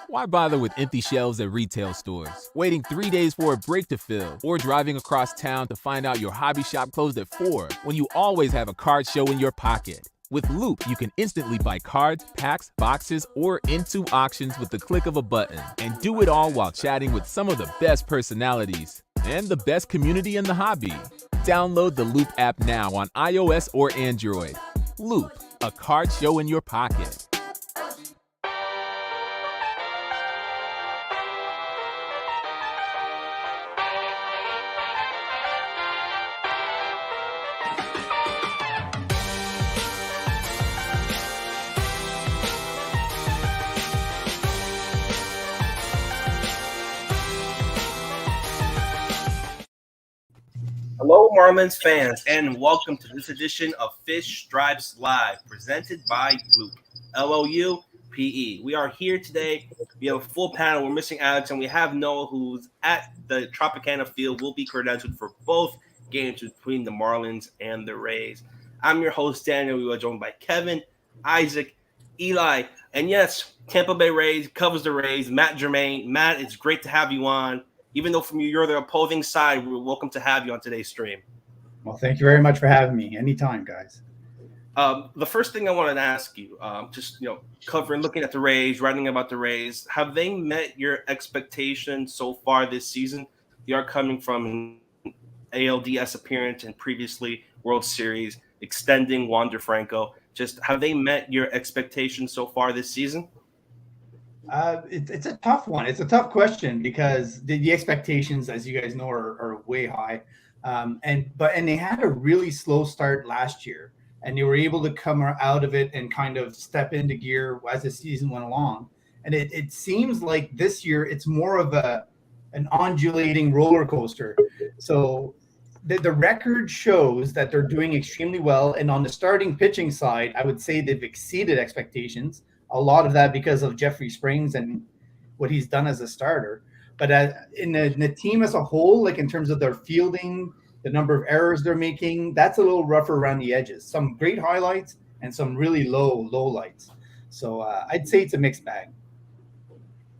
Why bother with empty shelves at retail stores, waiting 3 days for a break to fill, or driving across town to find out your hobby shop closed at 4 when you always have a card show in your pocket? With Loop, you can instantly buy cards, packs, boxes, or into auctions with the click of a button, and do it all while chatting with some of the best personalities and the best community in the hobby. Download the Loop app now on iOS or Android. Loop, a card show in your pocket. Hello, Marlins fans, and welcome to this edition of Fish Stripes Live, presented by Loop, L-O-U-P-E. We are here today. We have a full panel. We're missing Alex, and we have Noah, who's at the Tropicana field, will be credentialed for both games between the Marlins and the Rays. I'm your host, Daniel. We are joined by Kevin, Isaac, Eli, and yes, Tampa Bay Rays covers the Rays, Matt Germain. Matt, it's great to have you on. Even though you're the opposing side, we're welcome to have you on today's stream. Well, thank you very much for having me. Anytime, guys. The first thing I wanted to ask you, looking at the Rays, writing about the Rays, have they met your expectations so far this season? You are coming from an ALDS appearance and previously World Series, extending Wander Franco. Just have they met your expectations so far this season? It's a tough one. It's a tough question because the expectations, as you guys know, are way high. And they had a really slow start last year, and they were able to come out of it and kind of step into gear as the season went along. And it seems like this year it's more of an undulating roller coaster. So the record shows that they're doing extremely well. And on the starting pitching side, I would say they've exceeded expectations. A lot of that because of Jeffrey Springs and what he's done as a starter. But in the team as a whole, like in terms of their fielding, the number of errors they're making, that's a little rougher around the edges. Some great highlights and some really low lights. So I'd say it's a mixed bag.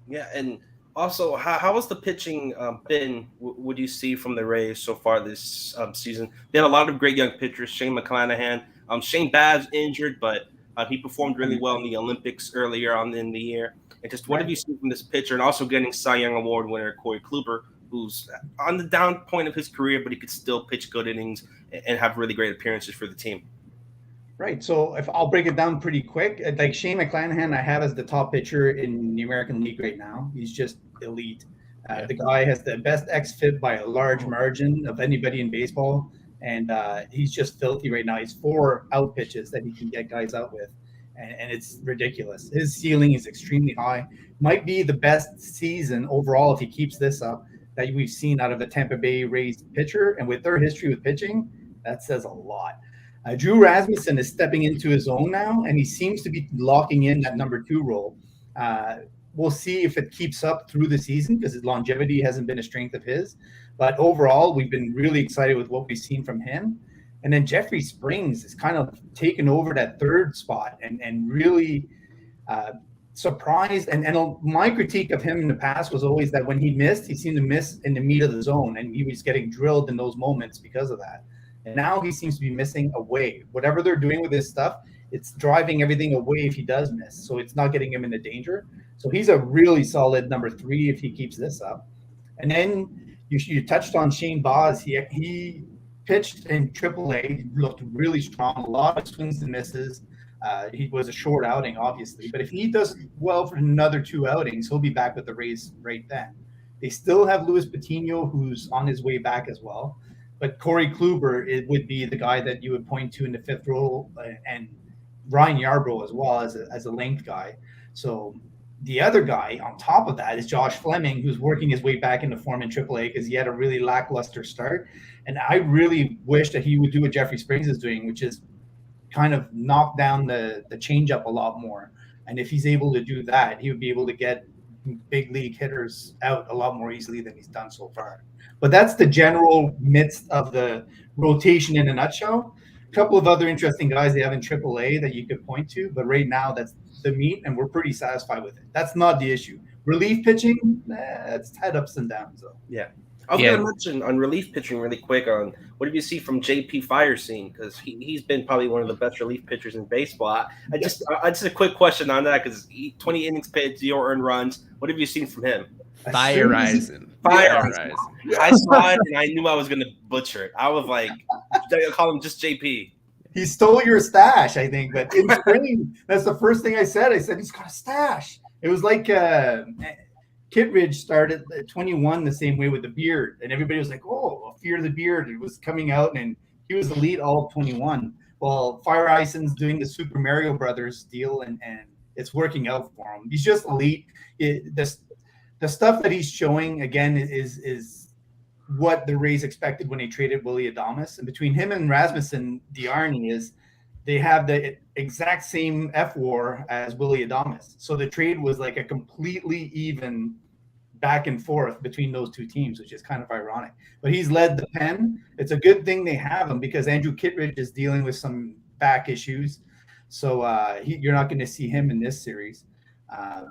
Yeah, and also, how has the pitching been, would you see from the Rays so far this season? They had a lot of great young pitchers, Shane McClanahan. Shane Babb's injured, but he performed really well in the Olympics earlier on in the year. And just what have you seen from this pitcher? And also getting Cy Young Award winner Corey Kluber, who's on the down point of his career, but he could still pitch good innings and have really great appearances for the team. Right. So if I'll break it down pretty quick, like Shane McClanahan, I have as the top pitcher in the American League right now. He's just elite. The guy has the best xFIP by a large margin of anybody in baseball. And he's just filthy right now. He's 4 out pitches that he can get guys out with. And it's ridiculous. His ceiling is extremely high. Might be the best season overall if he keeps this up that we've seen out of a Tampa Bay Rays pitcher. And with their history with pitching, that says a lot. Drew Rasmussen is stepping into his own now, and he seems to be locking in that number 2 role. We'll see if it keeps up through the season because his longevity hasn't been a strength of his. But overall, we've been really excited with what we've seen from him. And then Jeffrey Springs has kind of taken over that 3rd spot and really surprised. And my critique of him in the past was always that when he missed, he seemed to miss in the meat of the zone, and he was getting drilled in those moments because of that. And now he seems to be missing away. Whatever they're doing with his stuff, it's driving everything away if he does miss. So it's not getting him into danger. So he's a really solid number 3 if he keeps this up. And then you touched on Shane Baz. He pitched in AAA, looked really strong, a lot of swings and misses. He was a short outing, obviously. But if he does well for another 2 outings, he'll be back with the Rays right then. They still have Luis Patino, who's on his way back as well. But Corey Kluber, it would be the guy that you would point to in the 5th role, and Ryan Yarbrough as well as a length guy. So the other guy on top of that is Josh Fleming, who's working his way back into form in AAA because he had a really lackluster start. And I really wish that he would do what Jeffrey Springs is doing, which is kind of knock down the changeup a lot more. And if he's able to do that, he would be able to get big league hitters out a lot more easily than he's done so far. But that's the general midst of the rotation in a nutshell. A couple of other interesting guys they have in AAA that you could point to, but right now that's the meat, and we're pretty satisfied with it. That's not the issue. Relief pitching, it's had ups and downs though. Yeah. I was going to mention on relief pitching really quick on what did you see from JP Firestein, because he's been probably one of the best relief pitchers in baseball. I just a quick question on that, because 20 innings pitched, 0 earned runs. What have you seen from him? Fire Rising. I saw it and I knew I was going to butcher it. I was like, I call him just JP. He stole your stash, I think. But in spring, that's the first thing I said. I said, he's got a stash. It was like Kittredge started at 21 the same way with the beard. And everybody was like, oh, a fear of the beard. It was coming out, and he was elite all of 21. Well, Fire Ison's doing the Super Mario Brothers deal, and it's working out for him. He's just elite. The stuff that he's showing, again, is what the Rays expected when they traded Willie Adames. And between him and Rasmussen, the irony is they have the exact same F-WAR as Willie Adames. So the trade was like a completely even back and forth between those two teams, which is kind of ironic. But he's led the pen. It's a good thing they have him, because Andrew Kittredge is dealing with some back issues. So you're not going to see him in this series.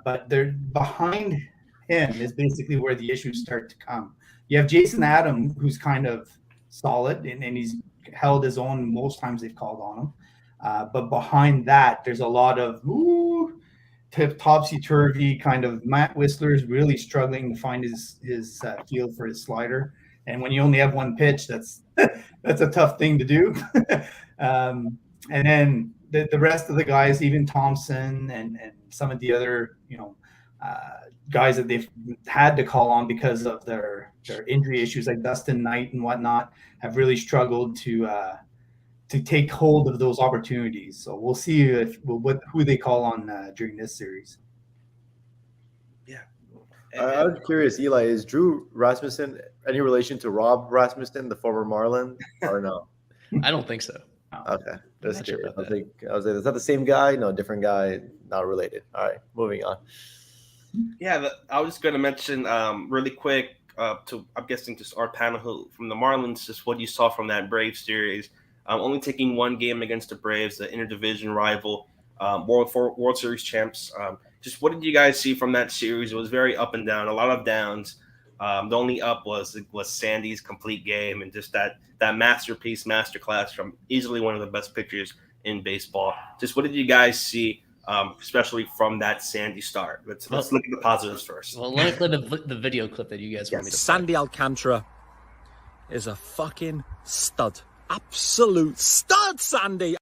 But they're behind him is basically where the issues start to come. You have Jason Adam, who's kind of solid, and he's held his own most times they've called on him. But behind that, there's a lot of topsy-turvy kind of. Matt Whistler's really struggling to find his feel for his slider. And when you only have one pitch, that's a tough thing to do. And then the rest of the guys, even Thompson and some of the other, guys that they've had to call on because of their injury issues, like Dustin Knight and whatnot, have really struggled to take hold of those opportunities. So we'll see who they call on during this series. Yeah. I'm curious, Eli, is Drew Rasmussen any relation to Rob Rasmussen, the former Marlin, or no? I don't think so. Okay. That's Not sure curious. about I was like, is that the same guy? No, different guy, not related. All right, moving on. Yeah, I was just going to mention really quick to, I'm guessing, just our panel from the Marlins, just what you saw from that Braves series. Only taking one game against the Braves, the interdivision rival, World Series champs. Just what did you guys see from that series? It was very up and down, a lot of downs. The only up was Sandy's complete game, and just that masterclass from easily one of the best pitchers in baseball. Just what did you guys see, especially from that Sandy start? Let's look at the positives first. Well, let me play the video clip that you guys want me to play. Sandy Alcantara is a fucking stud. Absolute stud, Sandy.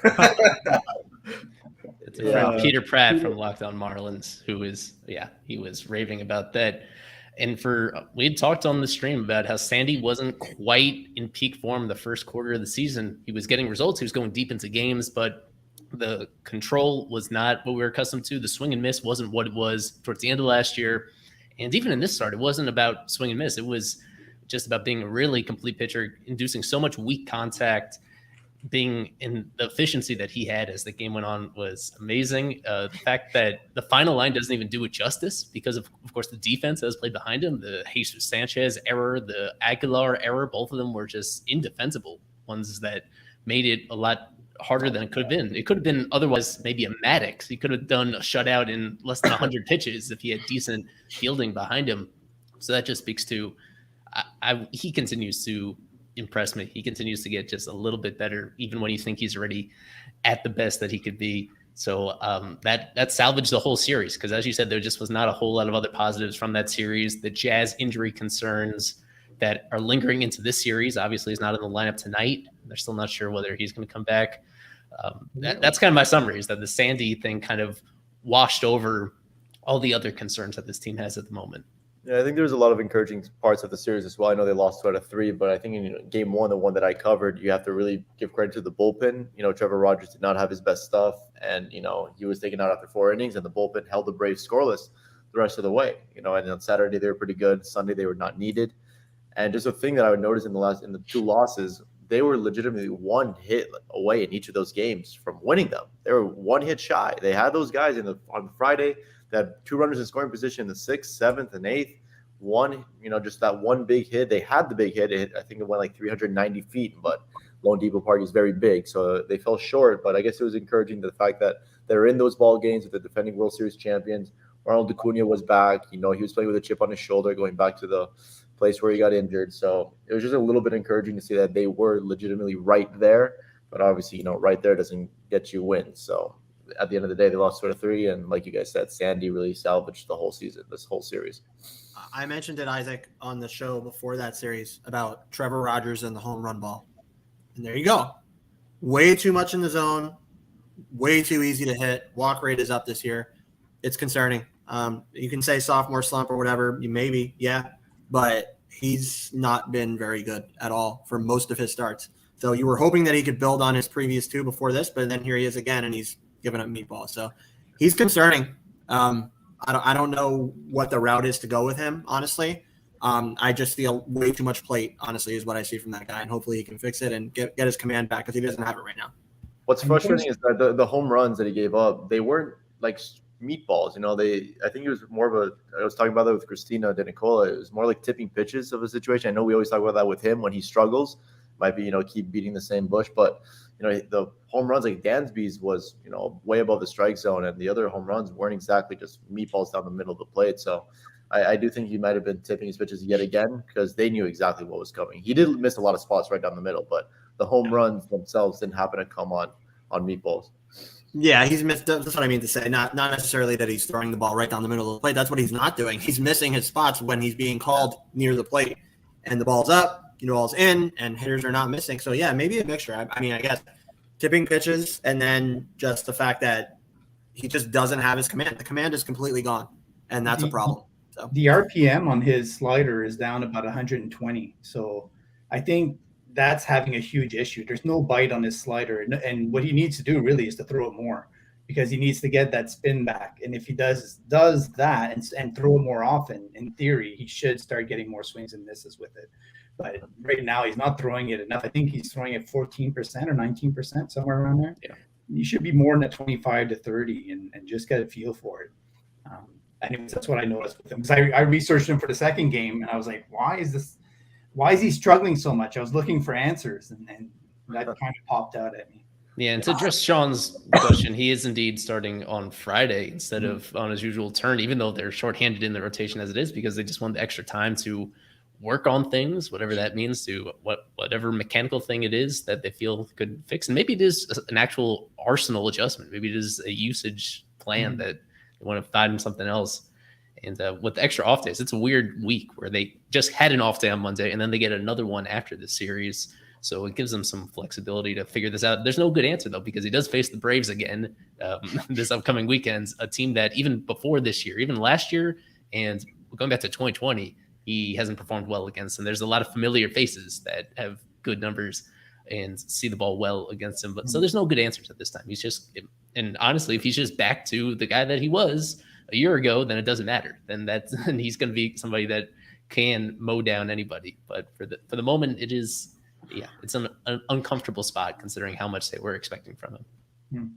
It's a friend, Peter Pratt from Locked On Marlins, he was raving about that. And we had talked on the stream about how Sandy wasn't quite in peak form the first quarter of the season. He was getting results. He was going deep into games, but the control was not what we were accustomed to. The swing and miss wasn't what it was towards the end of last year. And even in this start, it wasn't about swing and miss. It was just about being a really complete pitcher, inducing so much weak contact, being in the efficiency that he had as the game went on was amazing. The fact that the final line doesn't even do it justice because of course, the defense that was played behind him, the Jesus Sanchez error, the Aguilar error, both of them were just indefensible ones that made it a lot harder than it could have been. It could have been otherwise maybe a Maddox. He could have done a shutout in less than 100 pitches if he had decent fielding behind him. So that just speaks to he continues to impress me. He continues to get just a little bit better, even when you think he's already at the best that he could be. So that salvaged the whole series, because as you said, there just was not a whole lot of other positives from that series. The Jazz injury concerns that are lingering into this series, obviously he's not in the lineup tonight. They're still not sure whether he's going to come back. That's kind of my summary, is that the Sandy thing kind of washed over all the other concerns that this team has at the moment. Yeah, I think there's a lot of encouraging parts of the series as well. I know they lost 2 out of 3, but I think in game 1, the one that I covered, you have to really give credit to the bullpen. Trevor Rogers did not have his best stuff, and he was taken out after 4 innings, and the bullpen held the Braves scoreless the rest of the way. And on Saturday they were pretty good. Sunday they were not needed. And just a thing that I would notice in the 2 losses, they were legitimately 1 hit away in each of those games from winning them. They were 1 hit shy. They had those guys on Friday. They had 2 runners in scoring position in the 6th, 7th, and 8th. One, just that one big hit. They had the big hit. I think it went like 390 feet, but Lone Depot Park is very big, so they fell short. But I guess it was encouraging the fact that they're in those ball games with the defending World Series champions. Ronald Acuna was back. He was playing with a chip on his shoulder going back to the place where he got injured. So it was just a little bit encouraging to see that they were legitimately right there. But obviously, right there doesn't get you wins. So at the end of the day, they lost 2-3. And like you guys said, Sandy really salvaged the whole season, this whole series. I mentioned it, Isaac, on the show before that series about Trevor Rogers and the home run ball. And there you go. Way too much in the zone. Way too easy to hit. Walk rate is up this year. It's concerning. You can say sophomore slump or whatever. Maybe, yeah. But he's not been very good at all for most of his starts. So you were hoping that he could build on his previous two before this, but then here he is again, and he's giving up meatballs. So he's concerning. I don't know what the route is to go with him, honestly. I just feel way too much plate, honestly, is what I see from that guy. And hopefully he can fix it and get his command back because he doesn't have it right now. What's frustrating is that the home runs that he gave up, they weren't like meatballs. I think it was more of I was talking about that with Christina De Nicola. It was more like tipping pitches of a situation. I know we always talk about that with him when he struggles. Might be, keep beating the same bush. But, the home runs like Dansby's was, way above the strike zone. And the other home runs weren't exactly just meatballs down the middle of the plate. So I do think he might have been tipping his pitches yet again because they knew exactly what was coming. He did miss a lot of spots right down the middle, but the home runs themselves didn't happen to come on meatballs. Yeah, he's missed. That's what I mean to say. Not necessarily that he's throwing the ball right down the middle of the plate. That's what he's not doing. He's missing his spots when he's being called near the plate. And the ball's up. Ball's in, and hitters are not missing. So, yeah, maybe a mixture. I guess tipping pitches and then just the fact that he just doesn't have his command. The command is completely gone, and that's a problem. So the RPM on his slider is down about 120. So I think that's having a huge issue. There's no bite on his slider. And what he needs to do really is to throw it more because he needs to get that spin back. And if he does that and throw it more often, in theory, he should start getting more swings and misses with it. But right now, he's not throwing it enough. I think he's throwing it 14% or 19%, somewhere around there. Yeah. You should be more in the 25 to 30 and just get a feel for it. Anyways, that's what I noticed with him. Because I researched him for the second game, and I was like, why is he struggling so much? I was looking for answers, and that kind of popped out at me. Yeah, and to address Sean's question, he is indeed starting on Friday instead of on his usual turn, even though they're shorthanded in the rotation as it is, because they just want the extra time to work on things, whatever that means, to whatever mechanical thing it is that they feel could fix. And maybe it is an actual arsenal adjustment. Maybe it is a usage plan that they want to find something else. And with the extra off days, it's a weird week where they just had an off day on Monday and then they get another one after the series. So it gives them some flexibility to figure this out. There's no good answer, though, because he does face the Braves again this upcoming weekend, a team that even before this year, even last year, and going back to 2020, he hasn't performed well against them. There's a lot of familiar faces that have good numbers and see the ball well against him. But so there's no good answers at this time. He's just, and honestly, if he's just back to the guy that he was a year ago, then it doesn't matter. Then he's going to be somebody that can mow down anybody. But for the moment, it is, it's an uncomfortable spot considering how much they were expecting from him.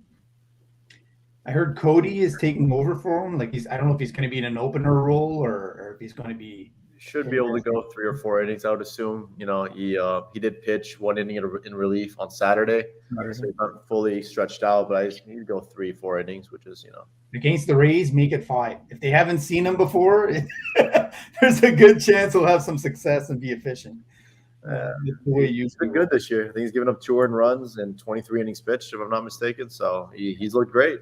I heard Cody is taking over for him. I don't know if he's going to be in an opener role or if he's going to be. Should be able to go 3 or 4 innings, I would assume. He did pitch 1 inning in relief on Saturday, so he's not fully stretched out. But I just need to go 3-4 innings, which is against the Rays, make it 5. If they haven't seen him before, there's a good chance he'll have some success and be efficient. He's been good this year. I think he's given up 2 earned runs and 23 innings pitched, if I'm not mistaken. So he's looked great.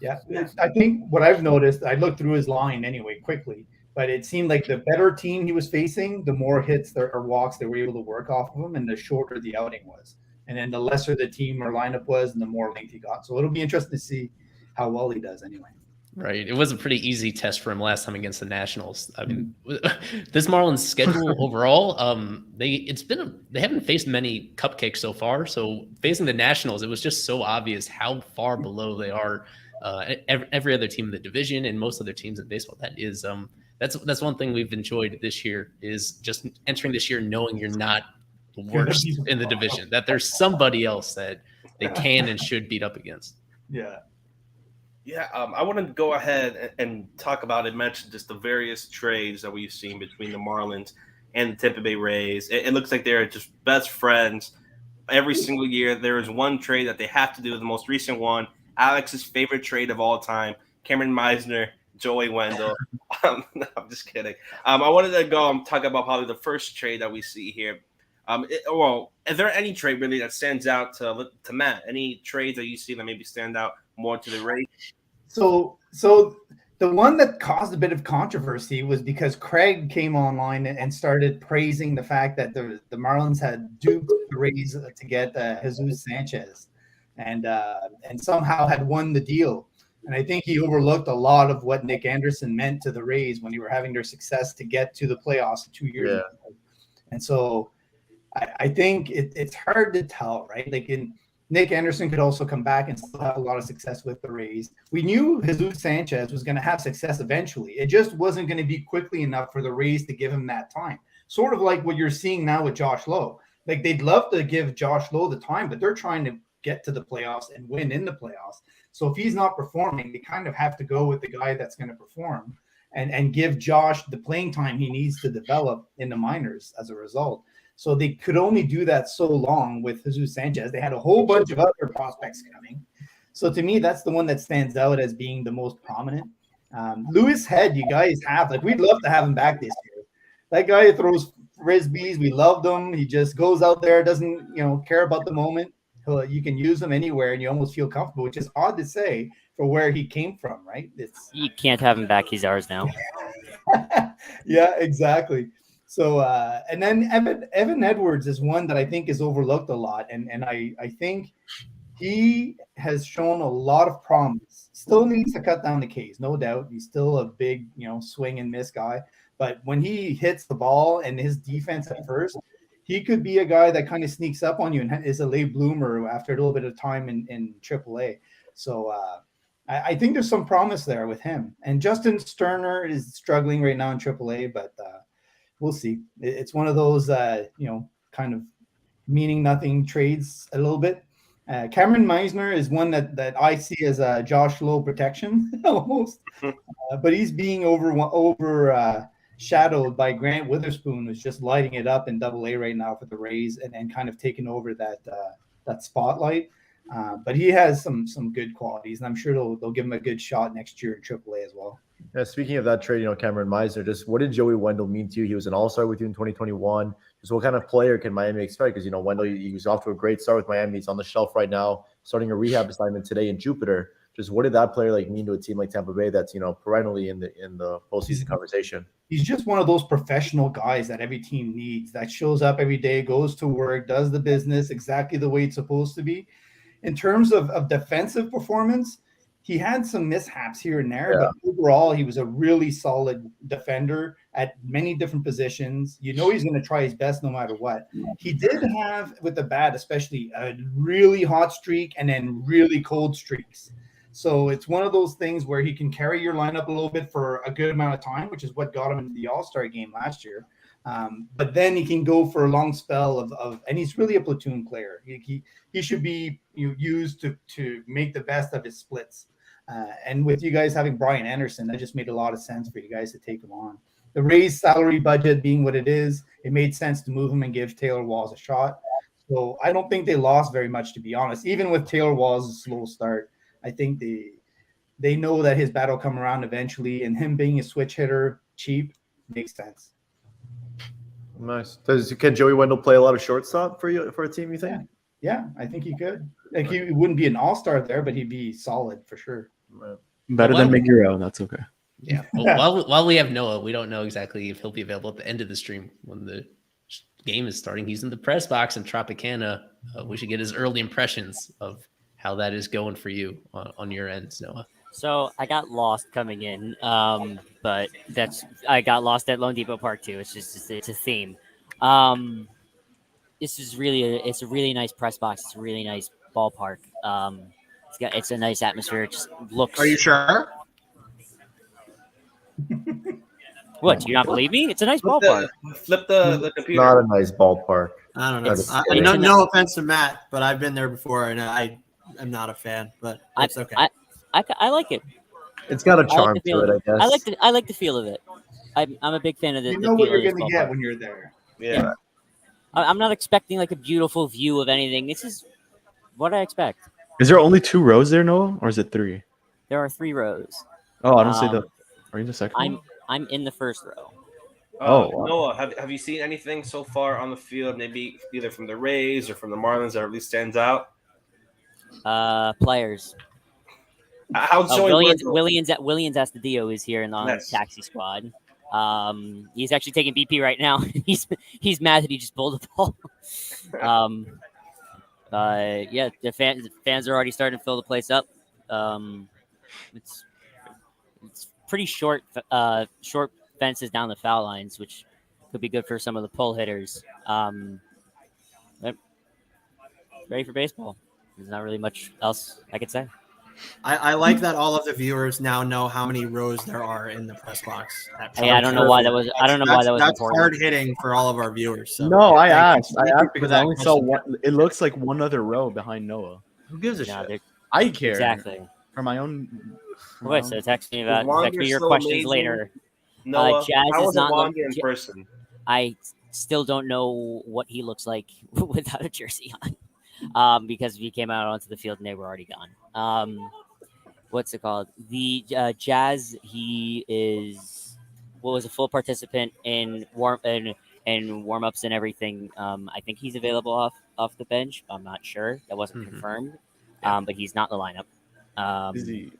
Yeah, I think what I've noticed, I looked through his line anyway quickly. But it seemed like the better team he was facing, the more hits or walks they were able to work off of him, and the shorter the outing was. And then the lesser the team or lineup was, and the more length he got. So it'll be interesting to see how well he does anyway. Right. It was a pretty easy test for him last time against the Nationals. I mean, this Marlins schedule overall, they haven't faced many cupcakes so far. So facing the Nationals, it was just so obvious how far below they are every other team in the division and most other teams in baseball. That is that's one thing we've enjoyed this year, is just entering this year knowing you're not the worst in the division, that there's somebody else that they can and should beat up against. Yeah. Yeah, I want to go ahead and talk about it, mention just the various trades that we've seen between the Marlins and the Tampa Bay Rays. It looks like they're just best friends. Every single year, there is one trade that they have to do, the most recent one Alex's favorite trade of all time, Cameron Meisner, Joey Wendell. No, I'm just kidding. I wanted to go talk about probably the first trade that we see here. Is there any trade really that stands out to Matt? Any trades that you see that maybe stand out more to the Rays? So the one that caused a bit of controversy was because Craig came online and started praising the fact that the Marlins had duped the Rays to get Jesus Sanchez, and somehow had won the deal. And I think he overlooked a lot of what Nick Anderson meant to the Rays when they were having their success to get to the playoffs 2 years ago. And so I think it's hard to tell, right? Like Nick Anderson could also come back and still have a lot of success with the Rays. We knew Jesus Sanchez was going to have success eventually. It just wasn't going to be quickly enough for the Rays to give him that time. Sort of like what you're seeing now with Josh Lowe. Like they'd love to give Josh Lowe the time, but they're trying to get to the playoffs and win in the playoffs. So if he's not performing, they kind of have to go with the guy that's going to perform and give Josh the playing time he needs to develop in the minors as a result. So they could only do that so long with Jesus Sanchez. They had a whole bunch of other prospects coming. So to me, that's the one that stands out as being the most prominent. Lewis Head, you guys have, like, we'd love to have him back this year. That guy throws frisbees. We loved him. He just goes out there, doesn't, care about the moment. You can use him anywhere and you almost feel comfortable, which is odd to say for where he came from, right? You can't have him back. He's ours now. Yeah, exactly. So, and then Evan Edwards is one that I think is overlooked a lot. And I think he has shown a lot of promise. Still needs to cut down the Ks, no doubt. He's still a big, swing and miss guy. But when he hits the ball and his defense at first, he could be a guy that kind of sneaks up on you and is a late bloomer after a little bit of time in AAA. So I think there's some promise there with him. And Justin Sterner is struggling right now in AAA, but we'll see. It's one of those, kind of meaning nothing trades a little bit. Cameron Meisner is one that I see as a Josh Lowe protection almost, but he's being overshadowed by Grant Witherspoon, who's just lighting it up in AA right now for the Rays and kind of taking over that spotlight. But he has some good qualities, and I'm sure they'll give him a good shot next year in AAA as well. Yeah, speaking of that trade, Cameron Meisner, just what did Joey Wendell mean to you? He was an all-star with you in 2021. Just what kind of player can Miami expect? Because, Wendell, he was off to a great start with Miami. He's on the shelf right now, starting a rehab assignment today in Jupiter. Just what did that player mean to a team like Tampa Bay that's, perennially in the postseason conversation? He's just one of those professional guys that every team needs, that shows up every day, goes to work, does the business exactly the way it's supposed to be. In terms of defensive performance, he had some mishaps here and there, but overall, he was a really solid defender at many different positions. He's going to try his best no matter what. He did have, with the bat especially, a really hot streak and then really cold streaks. So it's one of those things where he can carry your lineup a little bit for a good amount of time, which is what got him into the All-Star game last year. But then he can go for a long spell and he's really a platoon player. He should be used to make the best of his splits. And with you guys having Brian Anderson, that just made a lot of sense for you guys to take him on. The Rays salary budget being what it is, it made sense to move him and give Taylor Walls a shot. So I don't think they lost very much, to be honest. Even with Taylor Walls' slow start, I think they know that his bat will come around eventually, and him being a switch hitter, cheap, makes sense. Nice. Can Joey Wendell play a lot of shortstop for a team, you think? Yeah, I think he could. He wouldn't be an all-star there, but he'd be solid for sure. Better than Miguel. That's okay. Yeah. Well, while we have Noah, we don't know exactly if he'll be available at the end of the stream when the game is starting. He's in the press box in Tropicana. We should get his early impressions of how that is going for you on your end, Noah. So I got lost coming in, but I got lost at Lone Depot Park too. It's a theme. It's a really nice press box. It's a really nice ballpark. It's a nice atmosphere. It just looks. Are you sure? What? Do you not believe me? It's a nice ballpark. Flip the computer. Not a nice ballpark. I don't know. No offense to Matt, but I've been there before, and I am not a fan. But it's okay. I like it. It's got a charm to it, I guess. I like the feel of it. I'm a big fan of the. You know what you're going to get when you're there. Yeah. I'm not expecting like a beautiful view of anything. This is what I expect. Is there only 2 rows there, Noah, or is it 3? There are 3 rows. Oh, I don't see the. Are you in the second one? I'm in the first row. Oh, wow. Noah, have you seen anything so far on the field, maybe either from the Rays or from the Marlins that at least stands out? Players. How's Joey Williams Astudillo is here in the taxi squad. He's actually taking BP right now. he's mad that he just pulled the ball. Yeah, the fans are already starting to fill the place up. It's pretty short fences down the foul lines, which could be good for some of the pull hitters. Ready for baseball. There's not really much else I could say. I like that all of the viewers now know how many rows there are in the press box. Hey, I don't know why that was. I don't know why that was that's important. hard hitting for all of our viewers. So. No, I asked because I only saw one. It looks like one other row behind Noah. Who gives a shit? I care Exactly. for my own. Wait, so text me your questions amazing. later. Noah, Jazz how is was not Wander in person? I still don't know what he looks like without a jersey on, because we came out onto the field and they were already gone. What's it called? The Jazz. He was a full participant in warm-ups and everything. I think he's available off the bench. I'm not sure. That wasn't confirmed. But he's not in the lineup. Is he?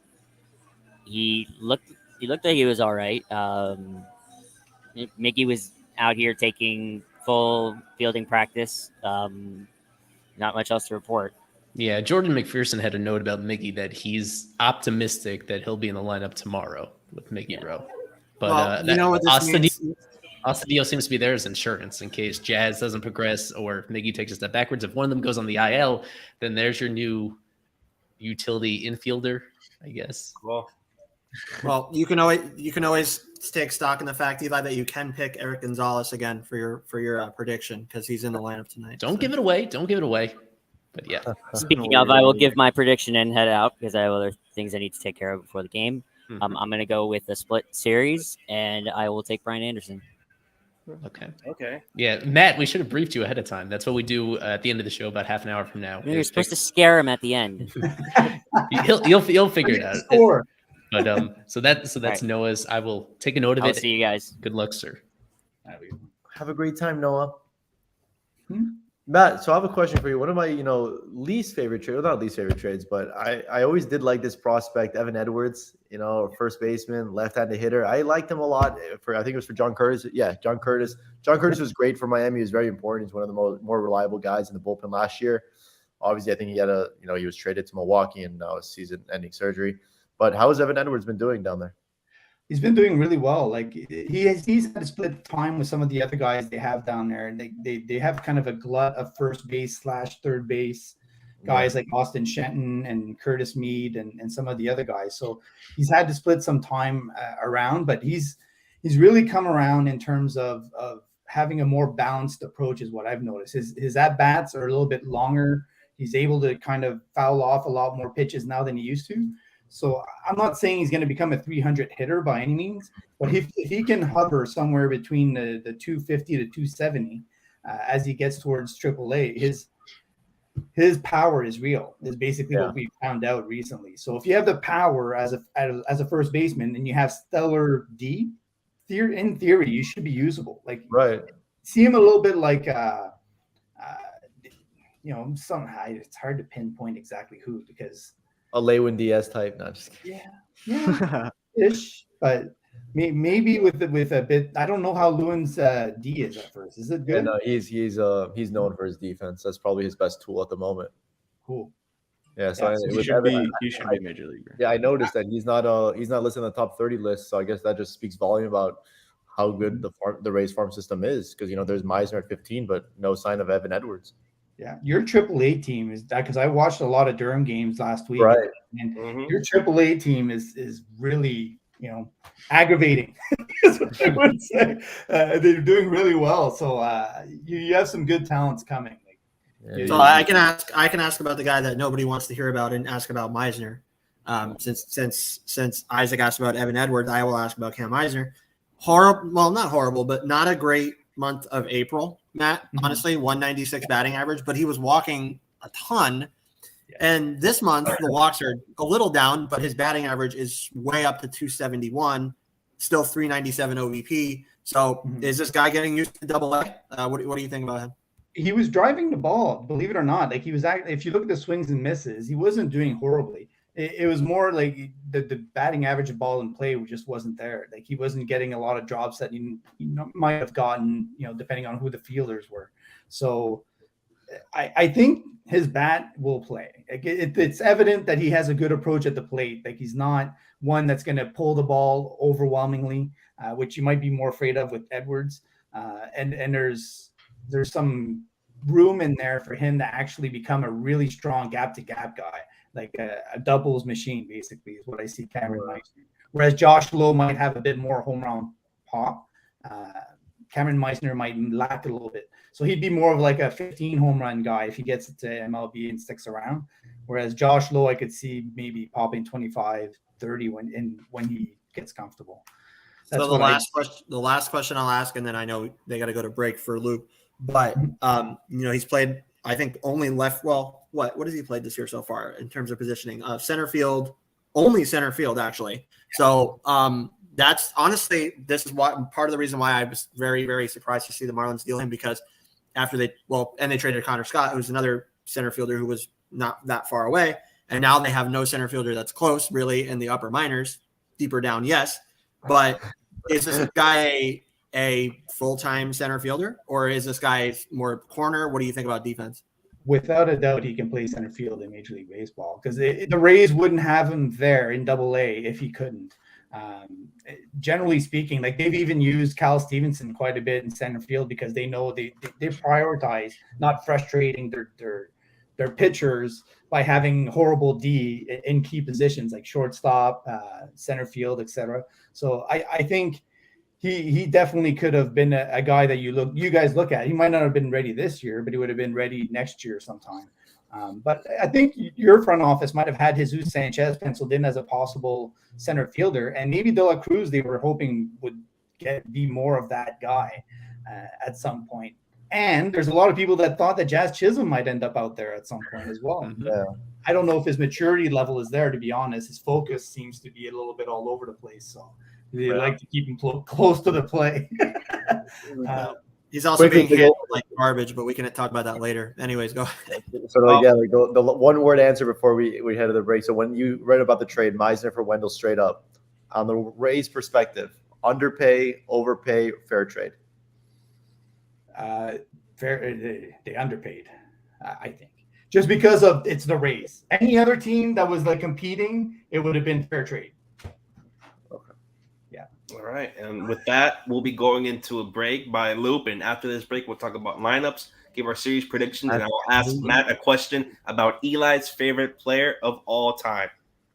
He looked like he was all right. Mickey was out here taking full fielding practice. Not much else to report. Yeah, Jordan McPherson had a note about Mickey that he's optimistic that he'll be in the lineup tomorrow with Mickey Rowe. But you know what this means? Astudillo seems to be there as insurance in case Jazz doesn't progress or if Mickey takes a step backwards. If one of them goes on the IL, then there's your new utility infielder, I guess. Well, you can always take stock in the fact, Eli, that you can pick Eric Gonzalez again for your prediction because he's in the lineup tonight. Don't give it away. Don't give it away. But yeah. Speaking of, I will give my prediction and head out because I have other things I need to take care of before the game. I'm going to go with a split series, and I will take Brian Anderson. Okay. Yeah, Matt, we should have briefed you ahead of time. That's what we do at the end of the show about half an hour from now. You're supposed to scare him at the end. You'll figure it out. But so that's right. Noah's. I will take a note of it. I'll see you guys. Good luck, sir. Have a great time, Noah. Matt, so I have a question for you. One of my, least favorite trades, well, not least favorite trades, but I always did like this prospect, Evan Edwards, first baseman, left-handed hitter. I liked him a lot I think it was for John Curtis. Yeah, John Curtis. John Curtis was great for Miami. He was very important. He's one of the more reliable guys in the bullpen last year. Obviously, I think he had he was traded to Milwaukee and now season-ending surgery. But how has Evan Edwards been doing down there? He's been doing really well. Like he's had to split time with some of the other guys they have down there, and they have kind of a glut of first base / third base guys like Austin Shenton and Curtis Mead and some of the other guys. So he's had to split some time around, but he's really come around in terms of having a more balanced approach is what I've noticed. His at-bats are a little bit longer. He's able to kind of foul off a lot more pitches now than he used to. So I'm not saying he's going to become a 300 hitter by any means, but if he can hover somewhere between the 250 to 270 as he gets towards AAA, his power is real. Is basically what we found out recently. So if you have the power as a first baseman and you have stellar D, in theory you should be usable. Like see him a little bit like somehow it's hard to pinpoint exactly who because. A Lewin Diaz type, not just kidding. Yeah, ish, but maybe with a bit. I don't know how Lewin's D is at first. Is it good? Yeah, no, he's known for his defense. That's probably his best tool at the moment. Cool. Yeah, so he should be major leaguer. Yeah, I noticed that he's not listed on the top 30 list. So I guess that just speaks volume about how good the Rays farm system is because there's Meisner at 15, but no sign of Evan Edwards. Yeah, your AAA team is that because I watched a lot of Durham games last week, right? And your AAA team is really aggravating. Is what I would say. They're doing really well, so you have some good talents coming. So I can ask about the guy that nobody wants to hear about and ask about Meisner. Since Isaac asked about Evan Edwards, I will ask about Cam Meisner. Horrible, well, not horrible, but not a great month of April. Matt, honestly, 196 batting average, but he was walking a ton, And this month, the walks are a little down, but his batting average is way up to 271, still 397 OVP. So is this guy getting used to Double-A? What do you think about him? He was driving the ball, believe it or not. Like, he was if you look at the swings and misses, he wasn't doing horribly. It was more like the batting average of ball in play just wasn't there. Like, he wasn't getting a lot of drops that he might have gotten, depending on who the fielders were. So I think his bat will play. Like, it's evident that he has a good approach at the plate. Like, he's not one that's going to pull the ball overwhelmingly, which you might be more afraid of with Edwards. And there's some room in there for him to actually become a really strong gap-to-gap guy, like a doubles machine, basically, is what I see Cameron Meissner. Whereas Josh Lowe might have a bit more home run pop. Cameron Meissner might lack a little bit. So he'd be more of like a 15 home run guy if he gets it to MLB and sticks around. Whereas Josh Lowe, I could see maybe popping 25, 30 when he gets comfortable. That's so the last question I'll ask, and then I know they got to go to break for Luke. But he's played, I think, only left. Well, what has he played this year so far in terms of positioning? Center field, only center field actually. So that's honestly, this is what part of the reason why I was very, very surprised to see the Marlins deal him, because after they traded Connor Scott, who's another center fielder who was not that far away, and now they have no center fielder that's close really in the upper minors, deeper down, yes, but is this guy a full-time center fielder, or is this guy more corner? What do you think about defense? Without a doubt, he can play center field in Major League Baseball, because the Rays wouldn't have him there in Double-A if he couldn't. Generally speaking, like, they've even used Cal Stevenson quite a bit in center field because they know they prioritize not frustrating their pitchers by having horrible D in key positions like shortstop, center field, etc. So I think he definitely could have been a guy that you guys look at. He might not have been ready this year, but he would have been ready next year sometime. But I think your front office might have had Jesus Sanchez penciled in as a possible center fielder, and maybe De La Cruz they were hoping would be more of that guy at some point. And there's a lot of people that thought that Jazz Chisholm might end up out there at some point as well. Yeah. I don't know if his maturity level is there, to be honest. His focus seems to be a little bit all over the place. So they like to keep him close to the play. He's also being handled like garbage, but we can talk about that later. Anyways, go ahead. So the one-word answer before we head to the break. So when you read about the trade, Meissner for Wendell, straight up, on the Rays' perspective, underpay, overpay, fair trade? They underpaid, I think, just because of it's the Rays. Any other team that was like competing, it would have been fair trade. Okay. Yeah. All right, and with that, we'll be going into a break by Loop, and after this break, we'll talk about lineups, give our series predictions, and I will ask Matt a question about Eli's favorite player of all time.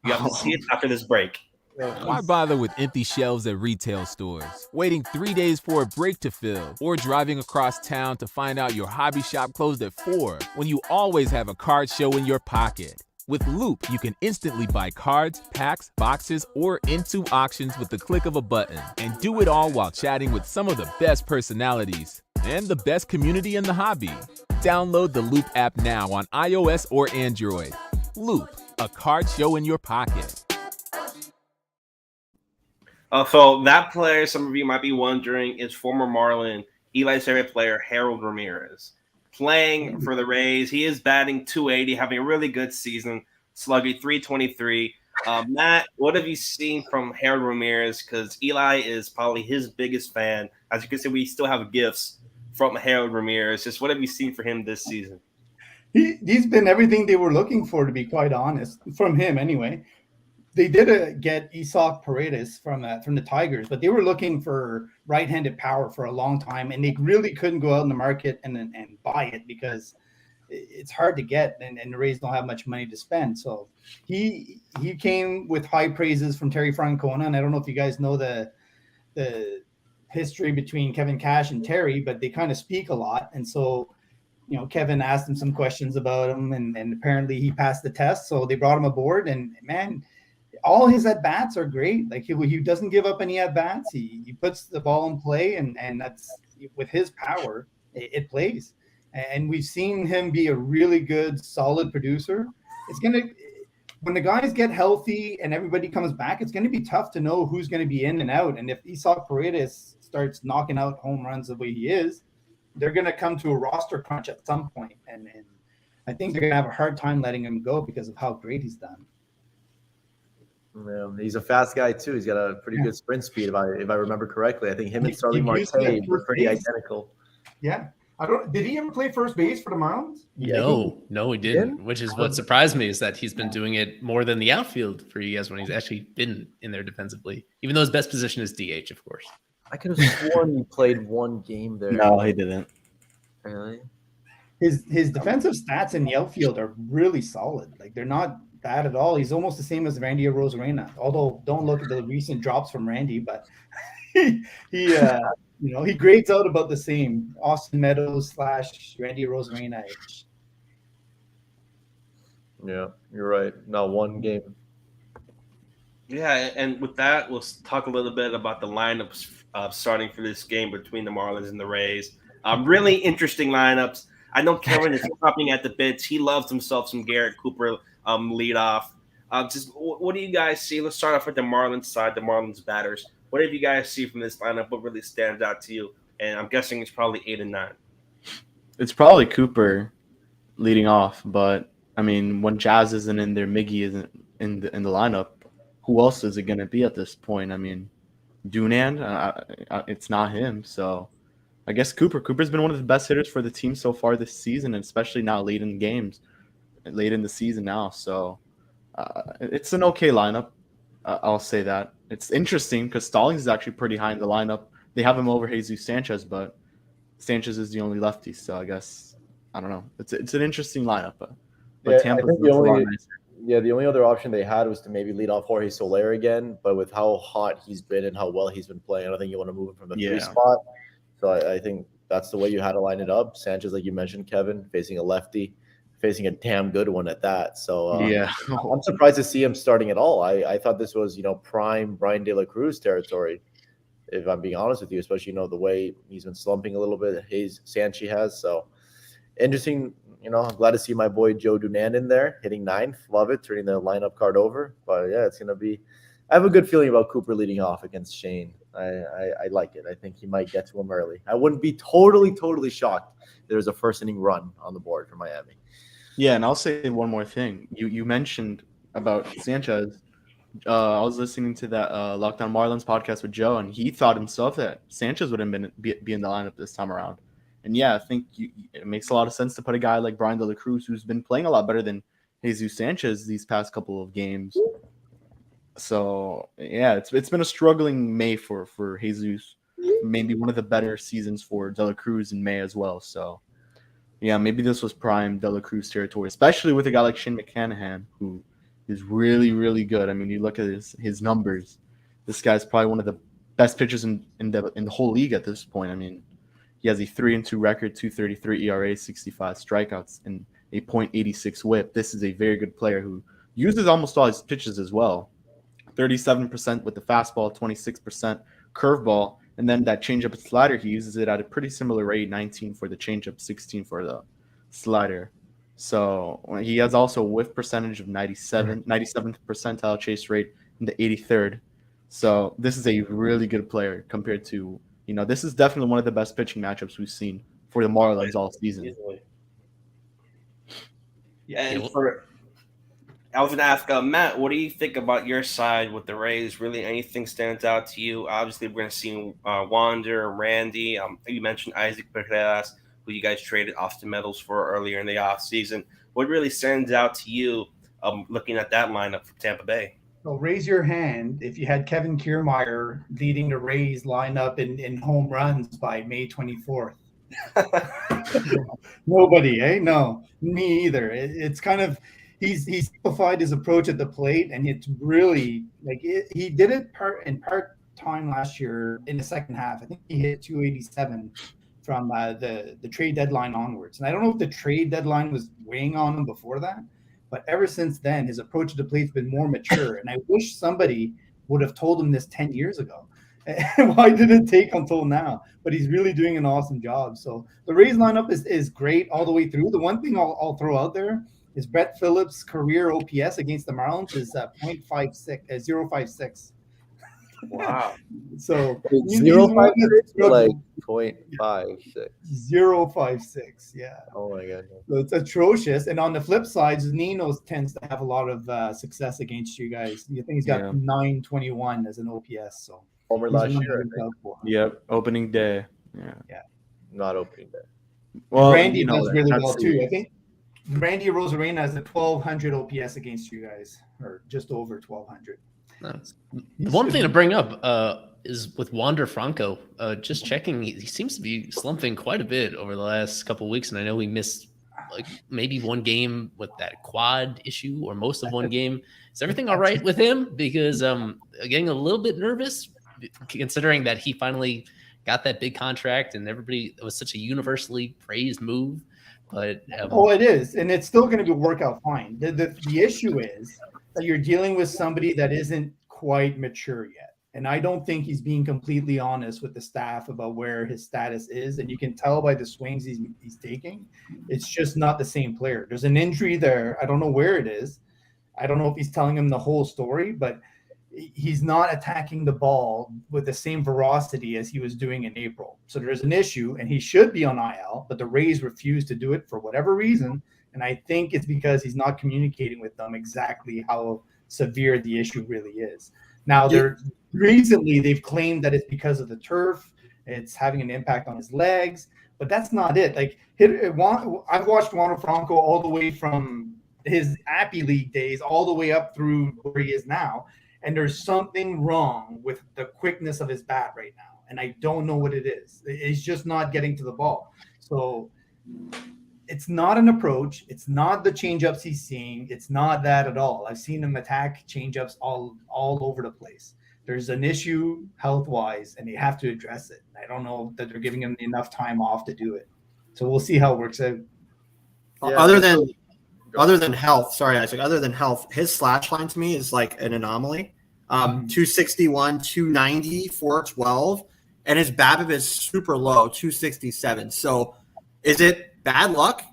You have to see it after this break. Why bother with empty shelves at retail stores, waiting 3 days for a break to fill, or driving across town to find out your hobby shop closed at 4 when you always have a card show in your pocket? With Loop, you can instantly buy cards, packs, boxes, or into auctions with the click of a button, and do it all while chatting with some of the best personalities and the best community in the hobby. Download the Loop app now on iOS or Android. Loop, a card show in your pocket. So that player, some of you might be wondering, is former Marlin, Eli's favorite player, Harold Ramirez. Playing for the Rays, he is batting .280, having a really good season, slugging .323. Matt, what have you seen from Harold Ramirez? Because Eli is probably his biggest fan. As you can see, we still have gifts from Harold Ramirez. Just what have you seen for him this season? He's been everything they were looking for, to be quite honest, from him anyway. They did get Isaac Paredes from the Tigers, but they were looking for right-handed power for a long time, and they really couldn't go out in the market and buy it because it's hard to get, and the Rays don't have much money to spend. So he came with high praises from Terry Francona, and I don't know if you guys know the history between Kevin Cash and Terry, but they kind of speak a lot, and so Kevin asked him some questions about him, and apparently he passed the test, so they brought him aboard, and man, all his at-bats are great. Like he doesn't give up any at-bats. He puts the ball in play, and that's with his power, it plays. And we've seen him be a really good, solid producer. it's gonna when the guys get healthy and everybody comes back, it's gonna be tough to know who's gonna be in and out. And if Isaac Paredes starts knocking out home runs the way he is, they're gonna come to a roster crunch at some point, and I think they're gonna have a hard time letting him go because of how great he's done. Yeah, he's a fast guy too. He's got a pretty good sprint speed, if I remember correctly. I think him and Starling Marte were pretty identical. Yeah. Did he ever play first base for the Marlins? No, he didn't. Which is what surprised me, is that he's been doing it more than the outfield for you guys when he's actually been in there defensively. Even though his best position is DH, of course. I could have sworn he played one game there. No, he didn't. Really? His defensive stats in the outfield are really solid. Like, they're not bad at all. He's almost the same as Randy Rosarina. Although, don't look at the recent drops from Randy, but he grades out about the same. Austin Meadows / Randy Rosarina. Yeah, you're right. Not one game. Yeah, and with that, we'll talk a little bit about the lineups starting for this game between the Marlins and the Rays. Really interesting lineups. I know Kevin is chopping at the bits. He loves himself some Garrett Cooper leadoff. Just what do you guys see? Let's start off with the Marlins side, the Marlins batters. What did you guys see from this lineup? What really stands out to you? And I'm guessing it's probably 8 and 9. It's probably Cooper leading off, but I mean, when Jazz isn't in there, Miggy isn't in the lineup. Who else is it going to be at this point? I mean, Dunand, it's not him. So I guess Cooper. Cooper's been one of the best hitters for the team so far this season, and especially now late in the season now. So it's an okay lineup. I'll say that. It's interesting because Stallings is actually pretty high in the lineup. They have him over Jesus Sanchez, but Sanchez is the only lefty. So I guess, I don't know. It's an interesting lineup. But Tampa's the only other option they had was to maybe lead off Jorge Soler again. But with how hot he's been and how well he's been playing, I don't think you want to move him from the 3 spot. So I think that's the way you had to line it up. Sanchez, like you mentioned, Kevin, facing a lefty, facing a damn good one at that. So I'm surprised to see him starting at all. I thought this was, prime Brian De La Cruz territory, if I'm being honest with you, especially, the way he's been slumping a little bit. Sanchi has. So interesting. I'm glad to see my boy Joe Dunand in there, hitting 9th. Love it, turning the lineup card over. But yeah, it's going to be – I have a good feeling about Cooper leading off against Shane. I like it. I think he might get to him early. I wouldn't be totally shocked if there was a first inning run on the board for Miami. Yeah, and I'll say one more thing. You mentioned about Sanchez. I was listening to that Lockdown Marlins podcast with Joe, and he thought himself that Sanchez wouldn't be in the lineup this time around. And yeah, I think it makes a lot of sense to put a guy like Brian De La Cruz, who's been playing a lot better than Jesus Sanchez these past couple of games. So yeah, it's been a struggling May for Jesus. Maybe one of the better seasons for De La Cruz in May as well. So yeah, maybe this was prime De La Cruz territory, especially with a guy like Shane McClanahan, who is really, really good. I mean, you look at his numbers. This guy's probably one of the best pitchers in the whole league at this point. I mean, he has a 3-2 record, 2.33 ERA, 65 strikeouts, and a .86 WHIP. This is a very good player who uses almost all his pitches as well. 37% with the fastball, 26% curveball, and then that changeup and slider, he uses it at a pretty similar rate, 19 for the changeup, 16 for the slider. So he has also a whiff percentage of 97th percentile chase rate in the 83rd. So this is a really good player compared to, this is definitely one of the best pitching matchups we've seen for the Marlins all season. Yeah, and I was going to ask Matt, what do you think about your side with the Rays? Really, anything stands out to you? Obviously, we're going to see Wander, Randy. You mentioned Isaac Paredes, who you guys traded Austin Meadows for earlier in the offseason. What really stands out to you looking at that lineup for Tampa Bay? So raise your hand if you had Kevin Kiermaier leading the Rays lineup in home runs by May 24th. Nobody, eh? No, me either. It's kind of he's simplified his approach at the plate, and it's really he did it in part time last year in the second half. I think he hit 287 from the trade deadline onwards. And I don't know if the trade deadline was weighing on him before that, but ever since then, his approach to the plate's been more mature. And I wish somebody would have told him this 10 years ago. Why did it take until now? But he's really doing an awesome job. So the Rays lineup is great all the way through. The one thing I'll throw out there His Brett Phillips career OPS against the Marlins is 0.56. Wow. So he's 0.56 or like struggling. 0.56. 0.56. Yeah. Oh my god. So it's atrocious. And on the flip side, Nino tends to have a lot of success against you guys. You think he's got 921 as an OPS. So Homer he's last one to year. look out for. Yep, opening day. Yeah. Not opening day. Well, Randy does really that's well the- too. I think Randy Rosarina has a 1,200 OPS against you guys, or just over 1,200. One thing to bring up is with Wander Franco. Just checking, he seems to be slumping quite a bit over the last couple of weeks, and I know he missed like maybe one game with that quad issue, or most of one game. Is everything all right with him? Because getting a little bit nervous, considering that he finally got that big contract, and everybody, it was such a universally praised move. But it is, and it's still going to work out fine. The issue is that you're dealing with somebody that isn't quite mature yet, and I don't think he's being completely honest with the staff about where his status is. And you can tell by the swings he's taking, it's just not the same player. There's an injury there. I don't know where it is. I don't know if he's telling him the whole story, but he's not attacking the ball with the same veracity as he was doing in April. So there's an issue, and he should be on IL, but the Rays refuse to do it for whatever reason. And I think it's because he's not communicating with them exactly how severe the issue really is. Now, recently they've claimed that it's because of the turf. It's having an impact on his legs, but that's not it. Like I've watched Wander Franco all the way from his Appy League days all the way up through where he is now. And there's something wrong with the quickness of his bat right now. And I don't know what it is. He's just not getting to the ball. So it's not an approach. It's not the changeups he's seeing. It's not that at all. I've seen him attack changeups all over the place. There's an issue health-wise, and they have to address it. I don't know that they're giving him enough time off to do it. So we'll see how it works out. Yeah, other than health, sorry, Isaac, other than health, his slash line to me is like an anomaly. 261, 290, 412, and his BABIP is super low, 267. So is it bad luck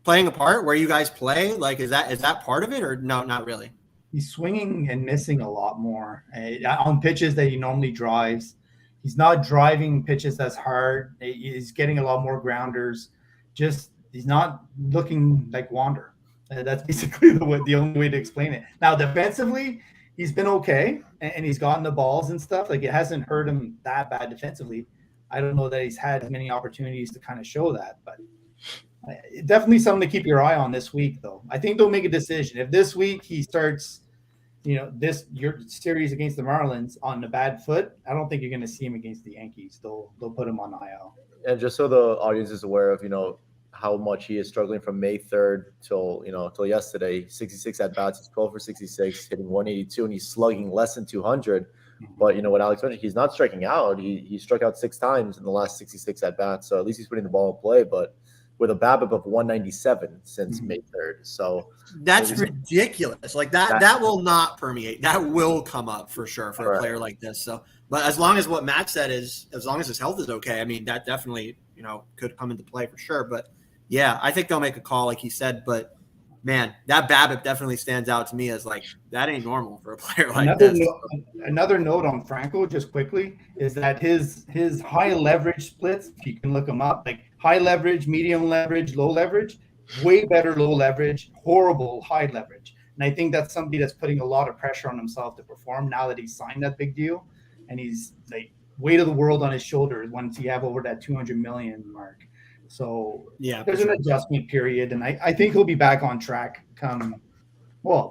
playing a part where you guys play? Like, is that part of it, or no, not really? He's swinging and missing a lot more on pitches that he normally drives. He's not driving pitches as hard. He's getting a lot more grounders. Just he's not looking like Wander. That's basically the only way to explain it. Now, defensively, he's been okay, and he's gotten the balls and stuff. Like, it hasn't hurt him that bad defensively. I don't know that he's had many opportunities to kind of show that, but definitely something to keep your eye on this week, though. I think they'll make a decision. If this week he starts, your series against the Marlins on the bad foot, I don't think you're going to see him against the Yankees. They'll put him on IL. And just so the audience is aware of, how much he is struggling from May 3rd till yesterday. 66 at bats, he's 12 for 66, hitting 182, and he's slugging less than 200. But what Alex mentioned, he's not striking out. He struck out 6 times in the last 66 at bats, so at least he's putting the ball in play. But with a BABIP of 197 since May 3rd, so that's ridiculous. Like that will not permeate. That will come up for sure for a player like this. So, but as long as what Matt said is, as long as his health is okay, I mean that definitely could come into play for sure. But yeah, I think they'll make a call, like he said. But man, that BABIP definitely stands out to me as like that ain't normal for a player like this. Another note on Franco, just quickly, is that his high leverage splits, if you can look them up, like high leverage, medium leverage, low leverage, way better low leverage, horrible high leverage. And I think that's somebody that's putting a lot of pressure on himself to perform now that he's signed that big deal, and he's like weight of the world on his shoulders once you have over that 200 million mark. So yeah, there's an adjustment period, and I think he'll be back on track come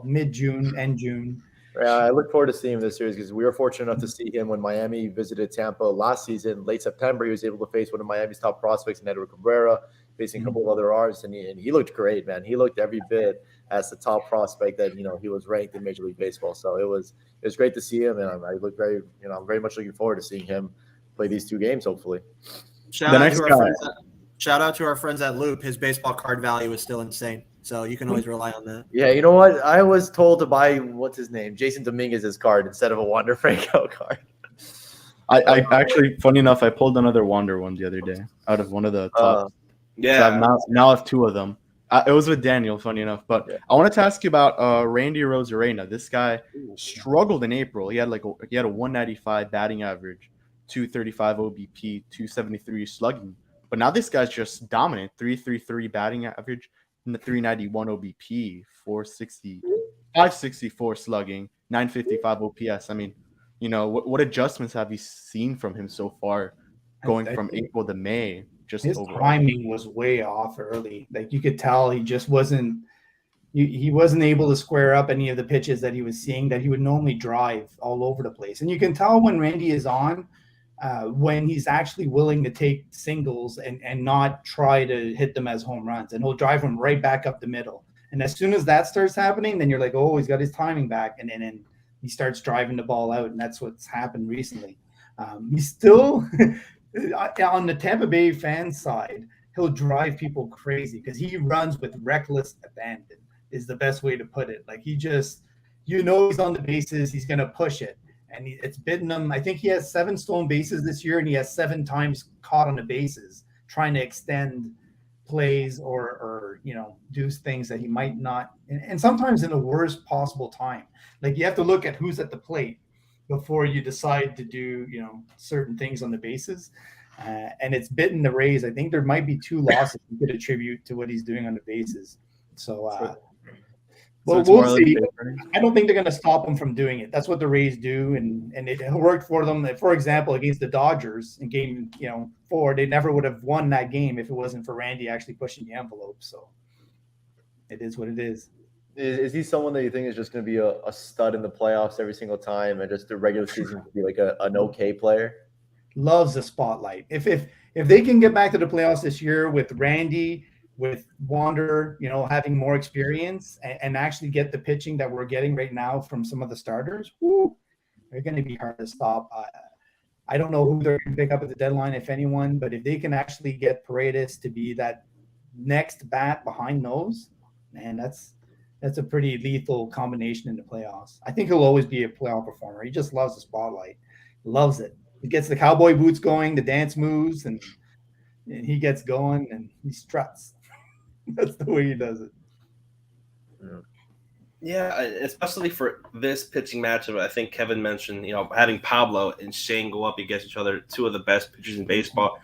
mid-June, end June. I look forward to seeing him this series because we were fortunate enough to see him when Miami visited Tampa last season. Late September, he was able to face one of Miami's top prospects in Edward Cabrera, facing a couple of other R's, and he looked great, man. He looked every bit as the top prospect that he was ranked in Major League Baseball. So it was great to see him, and I'm very much looking forward to seeing him play these 2 games, hopefully. Shout out to our friends at Loop. His baseball card value is still insane, so you can always rely on that. Yeah, you know what? I was told to buy what's his name, Jason Dominguez's card instead of a Wander Franco card. I actually, funny enough, I pulled another Wander one the other day out of one of the top. Yeah. So now I have 2 of them. It was with Daniel, funny enough. But Yeah. I wanted to ask you about Randy Rosarina. This guy struggled in April. He had a 195 batting average, 235 OBP, 273 slugging. But now this guy's just dominant. 333 batting average, 391 OBP, 460, 564 slugging, 955 OPS. I mean, what adjustments have you seen from him so far, going from April to May? Just his overall. timing was way off early. Like you could tell he just wasn't he wasn't able to square up any of the pitches that he was seeing that he would normally drive all over the place. And you can tell when Randy is on, when he's actually willing to take singles and not try to hit them as home runs. And he'll drive them right back up the middle. And as soon as that starts happening, then you're like, oh, he's got his timing back. And then he starts driving the ball out. And that's what's happened recently. He's still... on the Tampa Bay fan side, he'll drive people crazy because he runs with reckless abandon is the best way to put it. Like he just, he's on the bases, he's going to push it. And it's bitten him. I think he has 7 stolen bases this year, and he has 7 times caught on the bases trying to extend plays or do things that he might not. And sometimes in the worst possible time. Like you have to look at who's at the plate before you decide to do, certain things on the bases. And it's bitten the Rays. I think there might be 2 losses you could attribute to what he's doing on the bases. So, we'll see. I don't think they're going to stop him from doing it. That's what the Rays do. And it worked for them. For example, against the Dodgers in game, 4, they never would have won that game if it wasn't for Randy actually pushing the envelope. So it is what it is. Is he someone that you think is just going to be a stud in the playoffs every single time and just the regular season to be like an okay player? Loves the spotlight. If they can get back to the playoffs this year with Randy, with Wander, having more experience and actually get the pitching that we're getting right now from some of the starters, they're going to be hard to stop. I don't know who they're going to pick up at the deadline, if anyone, but if they can actually get Paredes to be that next bat behind those, man, that's a pretty lethal combination in the playoffs. I think he'll always be a playoff performer. He just loves the spotlight. Loves it. He gets the cowboy boots going, the dance moves, and he gets going and he struts. That's the way he does it. Yeah, especially for this pitching matchup. I think Kevin mentioned, having Pablo and Shane go up against each other, 2 of the best pitchers in baseball,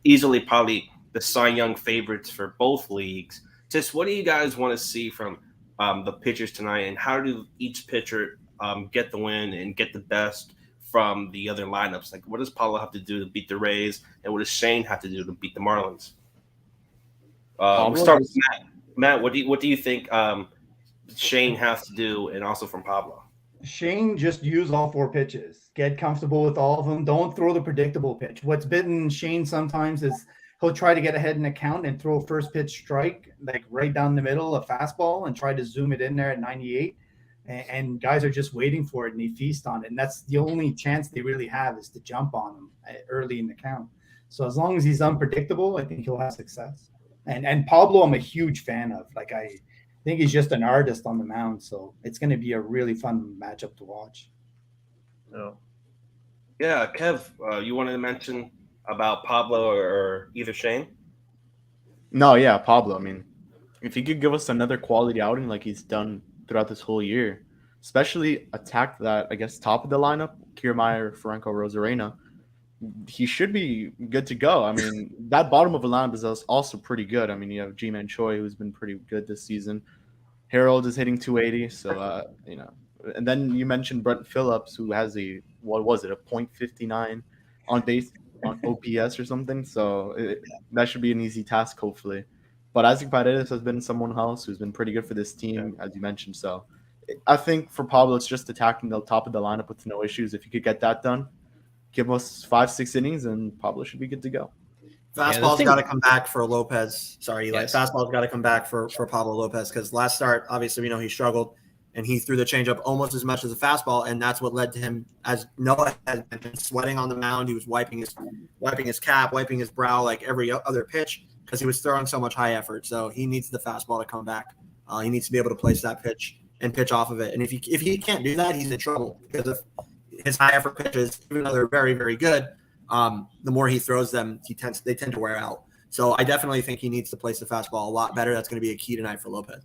easily probably the Cy Young favorites for both leagues. Just what do you guys want to see from the pitchers tonight, and how do each pitcher get the win and get the best from the other lineups? Like, what does Pablo have to do to beat the Rays, and what does Shane have to do to beat the Marlins? We'll start with Matt. Matt, what do you think Shane has to do, and also from Pablo? Shane, just use all 4 pitches. Get comfortable with all of them. Don't throw the predictable pitch. What's bitten Shane sometimes is he'll try to get ahead in the count and throw a first pitch strike, like right down the middle, a fastball, and try to zoom it in there at 98. And guys are just waiting for it, and they feast on it. And that's the only chance they really have is to jump on him early in the count. So as long as he's unpredictable, I think he'll have success. And Pablo, I'm a huge fan of. Like, I think he's just an artist on the mound. So it's going to be a really fun matchup to watch. Yeah, Kev, you wanted to mention about Pablo or either Shane? No, yeah, Pablo. I mean, if he could give us another quality outing like he's done throughout this whole year, especially attack that, I guess, top of the lineup, Kiermaier, Franco, Rosarina, he should be good to go. I mean, that bottom of the lineup is also pretty good. I mean, you have G-Man Choi, who's been pretty good this season. Harold is hitting 280, so, and then you mentioned Brent Phillips, who has a .59 on base on OPS or something. So that should be an easy task, hopefully. But Isaac Paredes has been someone else who's been pretty good for this team, as you mentioned. So I think for Pablo, it's just attacking the top of the lineup with no issues. If you could get that done, give us 5-6 innings, and Pablo should be good to go. Fastball's got to come back for Lopez. Sorry, Eli. Yes. Fastball's got to come back for Pablo Lopez, because last start, obviously, we know he struggled, and he threw the changeup almost as much as the fastball, and that's what led to him, as Noah had been sweating on the mound. He was wiping his cap, wiping his brow like every other pitch, because he was throwing so much high effort. So he needs the fastball to come back. He needs to be able to place that pitch and pitch off of it. And if he can't do that, he's in trouble, because if his high effort pitches, even though they're very, very good, the more he throws them, they tend to wear out. So I definitely think he needs to place the fastball a lot better. That's going to be a key tonight for Lopez.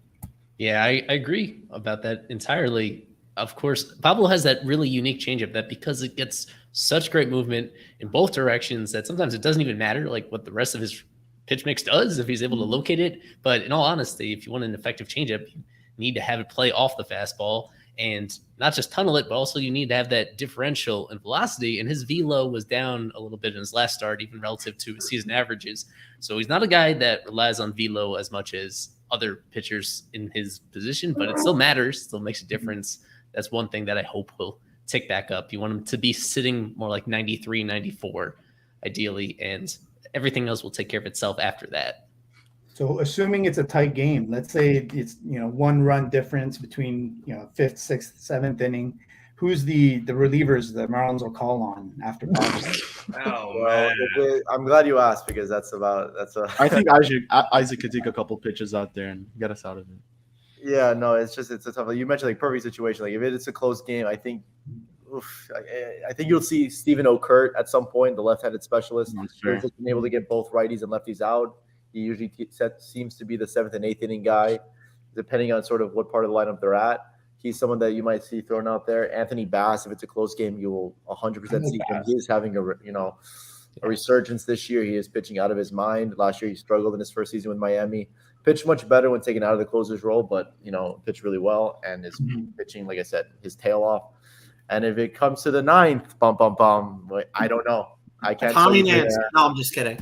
Yeah, I agree about that entirely. Of course, Pablo has that really unique changeup that because it gets such great movement in both directions that sometimes it doesn't even matter like what the rest of his pitch mix does if he's able to locate it. But in all honesty, if you want an effective changeup, you need to have it play off the fastball and not just tunnel it, but also you need to have that differential in velocity. And his velo was down a little bit in his last start, even relative to his season averages. So he's not a guy that relies on velo as much as other pitchers in his position, but it still matters, still makes a difference. That's one thing that I hope will tick back up. You want him to be sitting more like 93, 94, ideally, and everything else will take care of itself after that. So assuming it's a tight game, let's say it's 1 run difference between 5th, 6th, 7th inning. Who's the relievers the Marlins will call on after Pablo? I'm glad you asked because I think Isaac could take a couple pitches out there and get us out of it. Yeah, no, it's a tough. Like you mentioned, like perfect situation. Like if it's a close game, I think you'll see Stephen O'Kurt at some point, the left-handed specialist. He's just been able to get both righties and lefties out. He usually seems to be the 7th and 8th inning guy, depending on sort of what part of the lineup they're at. He's someone that you might see thrown out there. Anthony Bass, if it's a close game, you will 100% see him. He is having a resurgence this year. He is pitching out of his mind. Last year he struggled in his first season with Miami. Pitched much better when taken out of the closer's role, but pitched really well and is pitching, like I said, his tail off. And if it comes to the 9th, I don't know. I can't. Tommy Nance. No, I'm just kidding.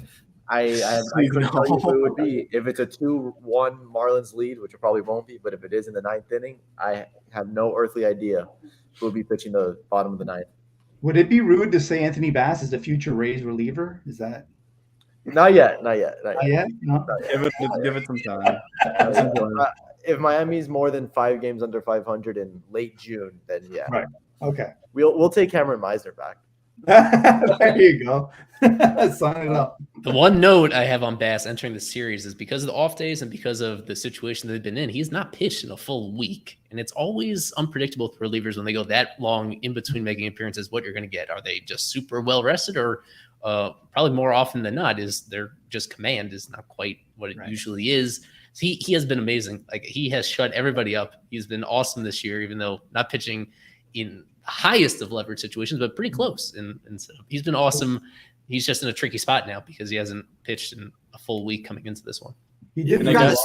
I couldn't tell you who it would be. If it's a 2-1 Marlins lead, which it probably won't be, but if it is in the 9th inning, I have no earthly idea who will be pitching the bottom of the 9th. Would it be rude to say Anthony Bass is the future Rays reliever? Is that? Not yet. No. Give it some time. If Miami's more than 5 games under 500 in late June, then yeah. Right. Okay. We'll take Cameron Meisner back. There you go. Sign it up. The one note I have on Bass entering the series is because of the off days and because of the situation they've been in, he's not pitched in a full week. And it's always unpredictable with relievers when they go that long in between making appearances, what you're going to get. Are they just super well rested or probably more often than not is their just command is not quite what it usually is. He has been amazing. Like he has shut everybody up. He's been awesome this year, even though not pitching in the highest of leverage situations, but pretty close. And so he's been awesome. He's just in a tricky spot now because he hasn't pitched in a full week coming into this one. You got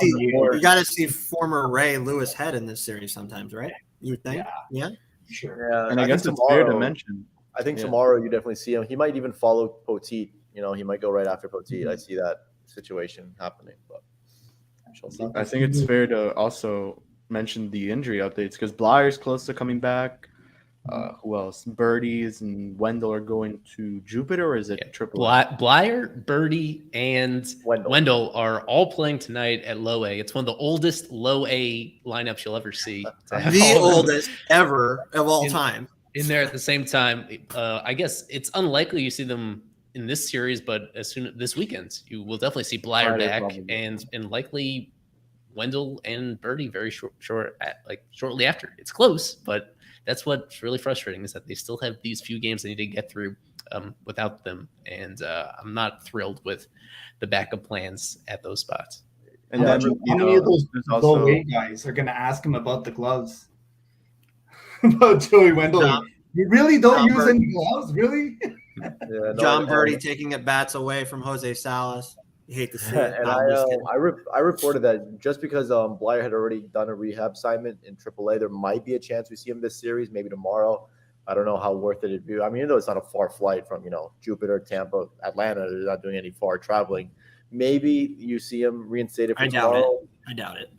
to see former Ray Lewis Head in this series sometimes, right? You would think? Yeah. Sure. Yeah, and I guess it's fair to mention. I think tomorrow you definitely see him. He might even follow Poteet. He might go right after Poteet. I see that situation happening, but I think it's fair to also mention the injury updates because Blyer's close to coming back. Who else? Birdies and Wendell are going to Jupiter, or is it Triple A? Blyer, Birdie, and Wendell are all playing tonight at Low A. It's one of the oldest Low A lineups you'll ever see. The oldest ever of all time. In there at the same time. I guess it's unlikely you see them in this series, but as soon as this weekend, you will definitely see Blyer back and likely Wendell and Birdie very shortly after. It's close, but that's what's really frustrating is that they still have these few games they need to get through without them. And I'm not thrilled with the backup plans at those spots. And then how many of those low-weight guys are going to ask him about the gloves? About Joey Wendell. You really don't use any gloves? Really? John Birdie taking at bats away from Jose Salas. You hate to see it. And I reported that just because Blyer had already done a rehab assignment in AAA, there might be a chance we see him this series, maybe tomorrow. I don't know how worth it it'd be. I mean, even though it's not a far flight from, Jupiter, Tampa, Atlanta, they're not doing any far traveling. Maybe you see him reinstated for tomorrow. I doubt it.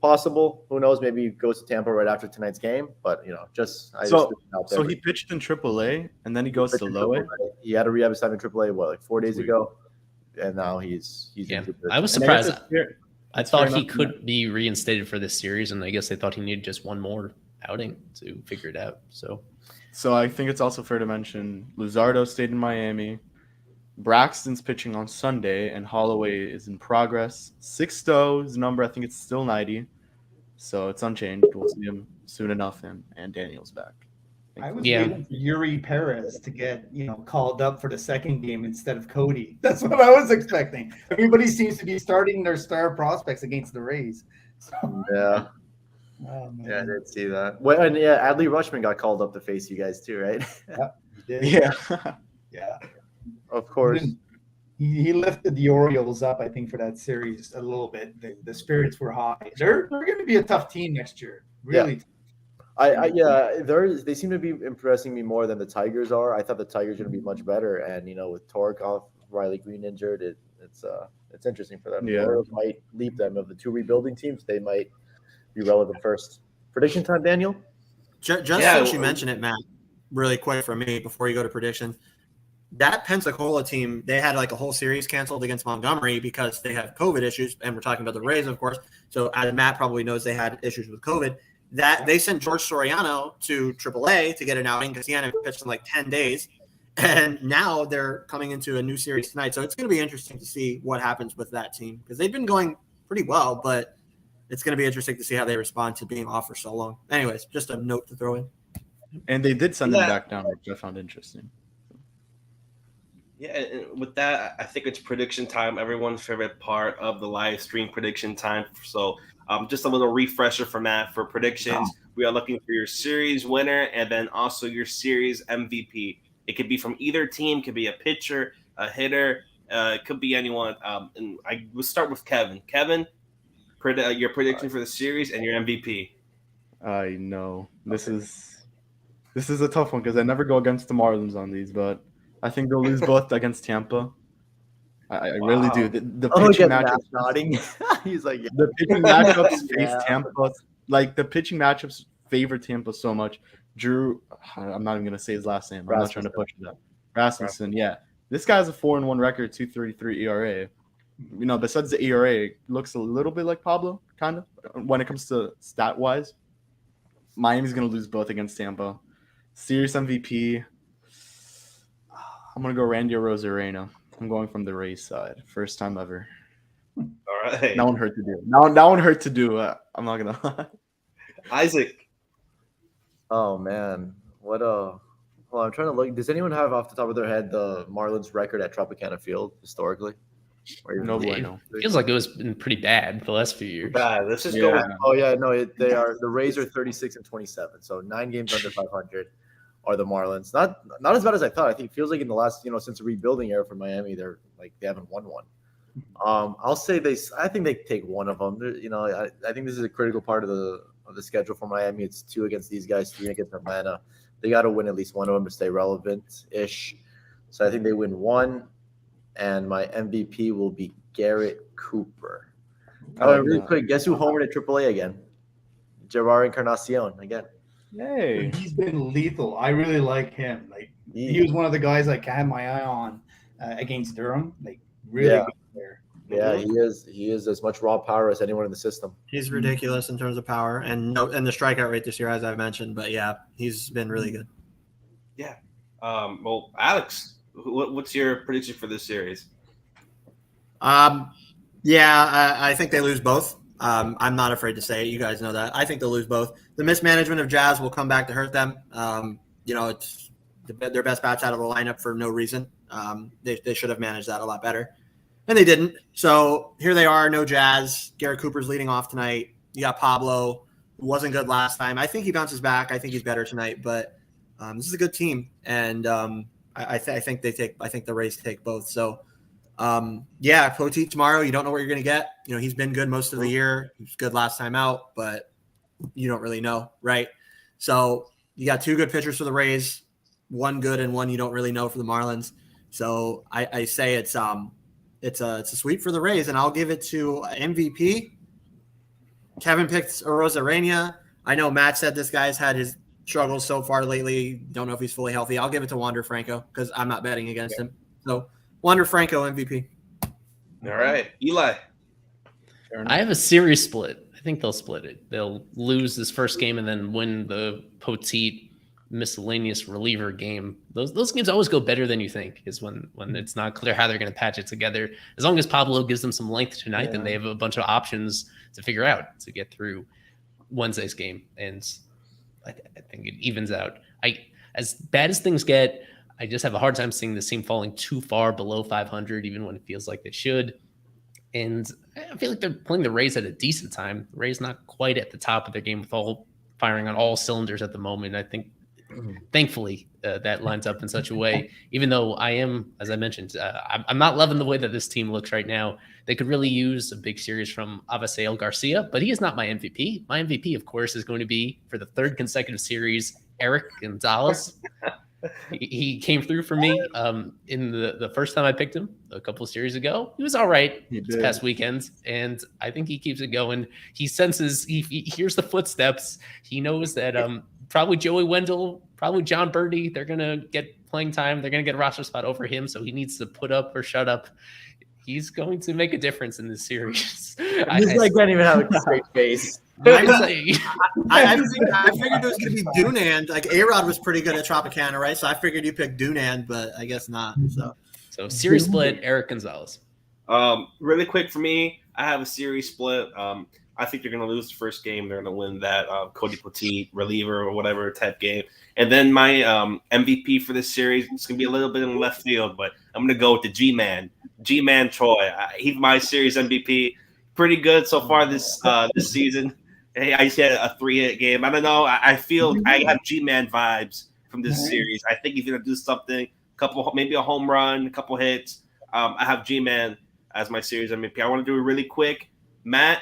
Possible. Who knows? Maybe he goes to Tampa right after tonight's game. But, So he pitched in AAA, and then he goes to Low A? He had a rehab assignment in AAA, 4 days ago? And now he's in Jupiter. I was surprised. I thought he could be reinstated for this series, and I guess they thought he needed just one more outing to figure it out. So I think it's also fair to mention Luzardo stayed in Miami. Braxton's pitching on Sunday, and Holloway is in progress. Sixto's number, I think it's still 90. So it's unchanged. We'll see him soon enough, and Daniel's back. I was Yeah. waiting for Yuri Perez to get, called up for the second game instead of Cody. That's what I was expecting. Everybody seems to be starting their star prospects against the Rays. So, Yeah. oh, man. Yeah, I did see that. Well, and yeah, Adley Rutschman got called up to face you guys too, right? Yep, he did. Yeah. Yeah. Of course. He lifted the Orioles up, I think, for that series a little bit. The spirits were high. They're going to be a tough team next year. Really. Yeah. They seem to be impressing me more than the Tigers are. I thought the Tigers were going to be much better, and with Torque off, Riley Green injured, it's interesting for them. Yeah. The Orioles might leap them of the two rebuilding teams. They might be relevant first. Prediction time, Daniel? Just since you mentioned it, Matt, really quick for me before you go to prediction. That Pensacola team, they had like a whole series canceled against Montgomery because they have COVID issues, and we're talking about the Rays, of course. So as Matt probably knows, they had issues with COVID. That they sent George Soriano to AAA to get an outing because he hadn't pitched in like 10 days. And now they're coming into a new series tonight. So it's going to be interesting to see what happens with that team because they've been going pretty well, but it's going to be interesting to see how they respond to being off for so long. Anyways, just a note to throw in. And they did send them back down, which I found interesting. Yeah, and with that, I think it's prediction time. Everyone's favorite part of the live stream, prediction time. So just a little refresher for Matt for predictions. We are looking for your series winner and then also your series MVP. It could be from either team, could be a pitcher, a hitter, it could be anyone. And I will start with Kevin. Kevin, your prediction for the series and your MVP. I know this is a tough one because I never go against the Marlins on these, but I think they'll lose both against Tampa. I really do. The pitching matchups nodding. He's like, the pitching matchups face Tampa. Like the pitching matchups favor Tampa so much. Drew, I'm not even gonna say his last name. I'm not trying to push it up. Rasmussen, yeah. This guy's a 4-1 record, 2.33 ERA. Besides the ERA, looks a little bit like Pablo, kind of, when it comes to stat wise. Miami's gonna lose both against Tampa. Series MVP. I'm going to go Randy Rosarina. I'm going from the Rays side. First time ever. All right. That one hurt to do. That one hurt to do. I'm not going to lie. Isaac. Oh, man. Well, I'm trying to look. Does anyone have off the top of their head the Marlins record at Tropicana Field historically? No bueno. Feels like it was been pretty bad the last few years. Let's just go with they are. The Rays are 36-27, so 9 games under 500. Are the Marlins not as bad as I thought? I think it feels like in the last since the rebuilding era for Miami, they're like they haven't won one. I'll say I think they take one of them. I think this is a critical part of the schedule for Miami. It's 2 against these guys, 3 against Atlanta. They got to win at least one of them to stay relevant ish. So I think they win 1, and my MVP will be Garrett Cooper. Really quick, guess who homered at AAA again? Gerard Encarnacion again. Hey, he's been lethal. I really like him. Like he was one of the guys I had my eye on against Durham. Like really good player. Yeah, he is as much raw power as anyone in the system. He's ridiculous in terms of power and the strikeout rate this year, as I've mentioned. But yeah, he's been really good. Yeah. Well, Alex, what's your prediction for this series? I think they lose both. I'm not afraid to say it. You guys know that. I think they'll lose both. The mismanagement of Jazz will come back to hurt them. It's their best bats out of the lineup for no reason. They should have managed that a lot better, and they didn't. So here they are, no Jazz. Garrett Cooper's leading off tonight. You got Pablo, who wasn't good last time. I think he bounces back. I think he's better tonight, but this is a good team, and I think the Rays take both. So. Poteet tomorrow. You don't know what you're going to get. He's been good most of the year. He was good last time out, but you don't really know, right? So you got 2 good pitchers for the Rays, 1 good and 1 you don't really know for the Marlins. So I say it's a sweep for the Rays, and I'll give it to MVP. Kevin picked Rosarina. I know Matt said this guy's had his struggles so far lately. Don't know if he's fully healthy. I'll give it to Wander Franco because I'm not betting against him. So Wander Franco MVP. All right. Eli. I have a series split. I think they'll split it. They'll lose this first game and then win the Poteet miscellaneous reliever game. Those games always go better than you think, is when it's not clear how they're going to patch it together. As long as Pablo gives them some length tonight, then they have a bunch of options to figure out to get through Wednesday's game. And I think it evens out. as bad as things get, I just have a hard time seeing this team falling too far below 500, even when it feels like they should. And I feel like they're playing the Rays at a decent time. The Rays not quite at the top of their game with all firing on all cylinders at the moment. I think, thankfully, that lines up in such a way. Even though I am, as I mentioned, I'm not loving the way that this team looks right now. They could really use a big series from Avisail Garcia, but he is not my MVP. My MVP, of course, is going to be, for the third consecutive series, Eric Gonzalez. He came through for me in the first time I picked him a couple of series ago. He was all right this past weekend, and I think he keeps it going. He senses, he hears the footsteps. He knows that probably Joey Wendell, probably John Birdie, they're going to get playing time. They're going to get a roster spot over him, so he needs to put up or shut up. He's going to make a difference in this series. I can't even have a straight face. I figured it was going to be Dunand. Like, A-Rod was pretty good at Tropicana, right? So I figured you picked Dunand, but I guess not. So series split, Eric Gonzalez. Really quick for me, I have a series split. I think they're going to lose the first game. They're going to win that Cody Petit reliever or whatever type game. And then my MVP for this series, it's going to be a little bit in left field, but I'm going to go with the G-Man Troy. He's my series MVP. Pretty good so far this season. Hey, I just had a 3-hit game. I don't know. I feel I have G-Man vibes from this series. I think he's going to do something, maybe a home run, a couple hits. I have G-Man as my series MVP. I want to do it really quick. Matt,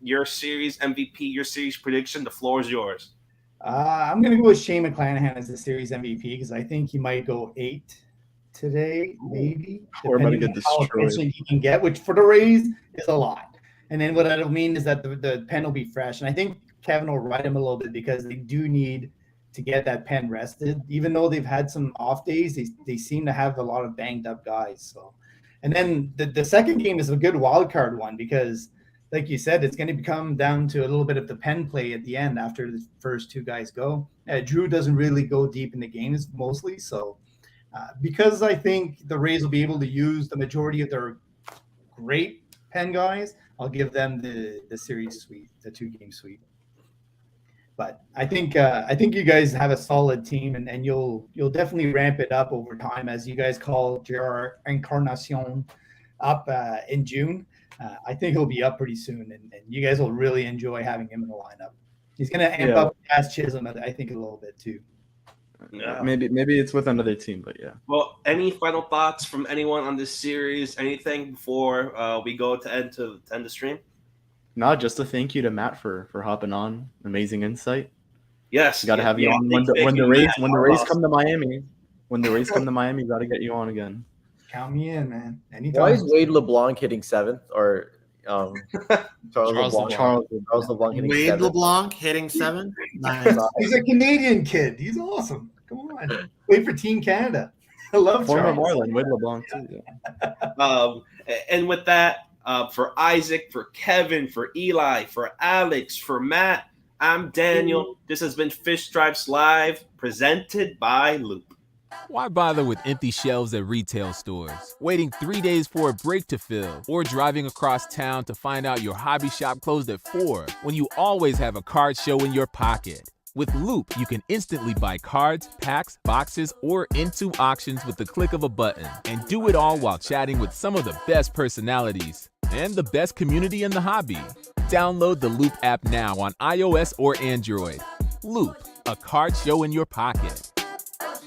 your series MVP, your series prediction, the floor is yours. I'm going to go with Shane McClanahan as the series MVP because I think he might go 8 today, maybe. We're about to get how destroyed. efficient he can get, which for the Rays is a lot. And then what that'll mean is that the pen will be fresh. And I think Kevin will ride him a little bit because they do need to get that pen rested. Even though they've had some off days, they seem to have a lot of banged up guys. So, and then the second game is a good wild card one because, like you said, it's going to come down to a little bit of the pen play at the end after the first two guys go. Drew doesn't really go deep in the games mostly. So because I think the Rays will be able to use the majority of their great pen guys, I'll give them the series sweep, the 2-game sweep. But I think you guys have a solid team, and you'll definitely ramp it up over time as you guys call JR Encarnacion up in June. I think he'll be up pretty soon, and you guys will really enjoy having him in the lineup. He's going to amp up Cass Chisholm, I think, a little bit too. Yeah. Maybe it's with another team, but yeah. Well, any final thoughts from anyone on this series? Anything before we go to end the stream? No, just a thank you to Matt for hopping on. Amazing insight. Yes, got to have you on when the Rays come to Miami. When the Rays come to Miami, got to get you on again. Count me in, man. Anytime. Why is Wade LeBlanc hitting 7th or Charles LeBlanc hitting Wade 7th? LeBlanc hitting 7. Nice. He's a Canadian kid. He's awesome. Come on, wait for Team Canada. I love former Charles. Marlin, Wade LeBlanc too. Yeah. And with that, for Isaac, for Kevin, for Eli, for Alex, for Matt, I'm Daniel. This has been Fish Stripes Live, presented by Loop. Why bother with empty shelves at retail stores, waiting 3 days for a break to fill, or driving across town to find out your hobby shop closed at 4 when you always have a card show in your pocket? With Loop, you can instantly buy cards, packs, boxes, or into auctions with the click of a button, and do it all while chatting with some of the best personalities and the best community in the hobby. Download the Loop app now on iOS or Android. Loop, a card show in your pocket.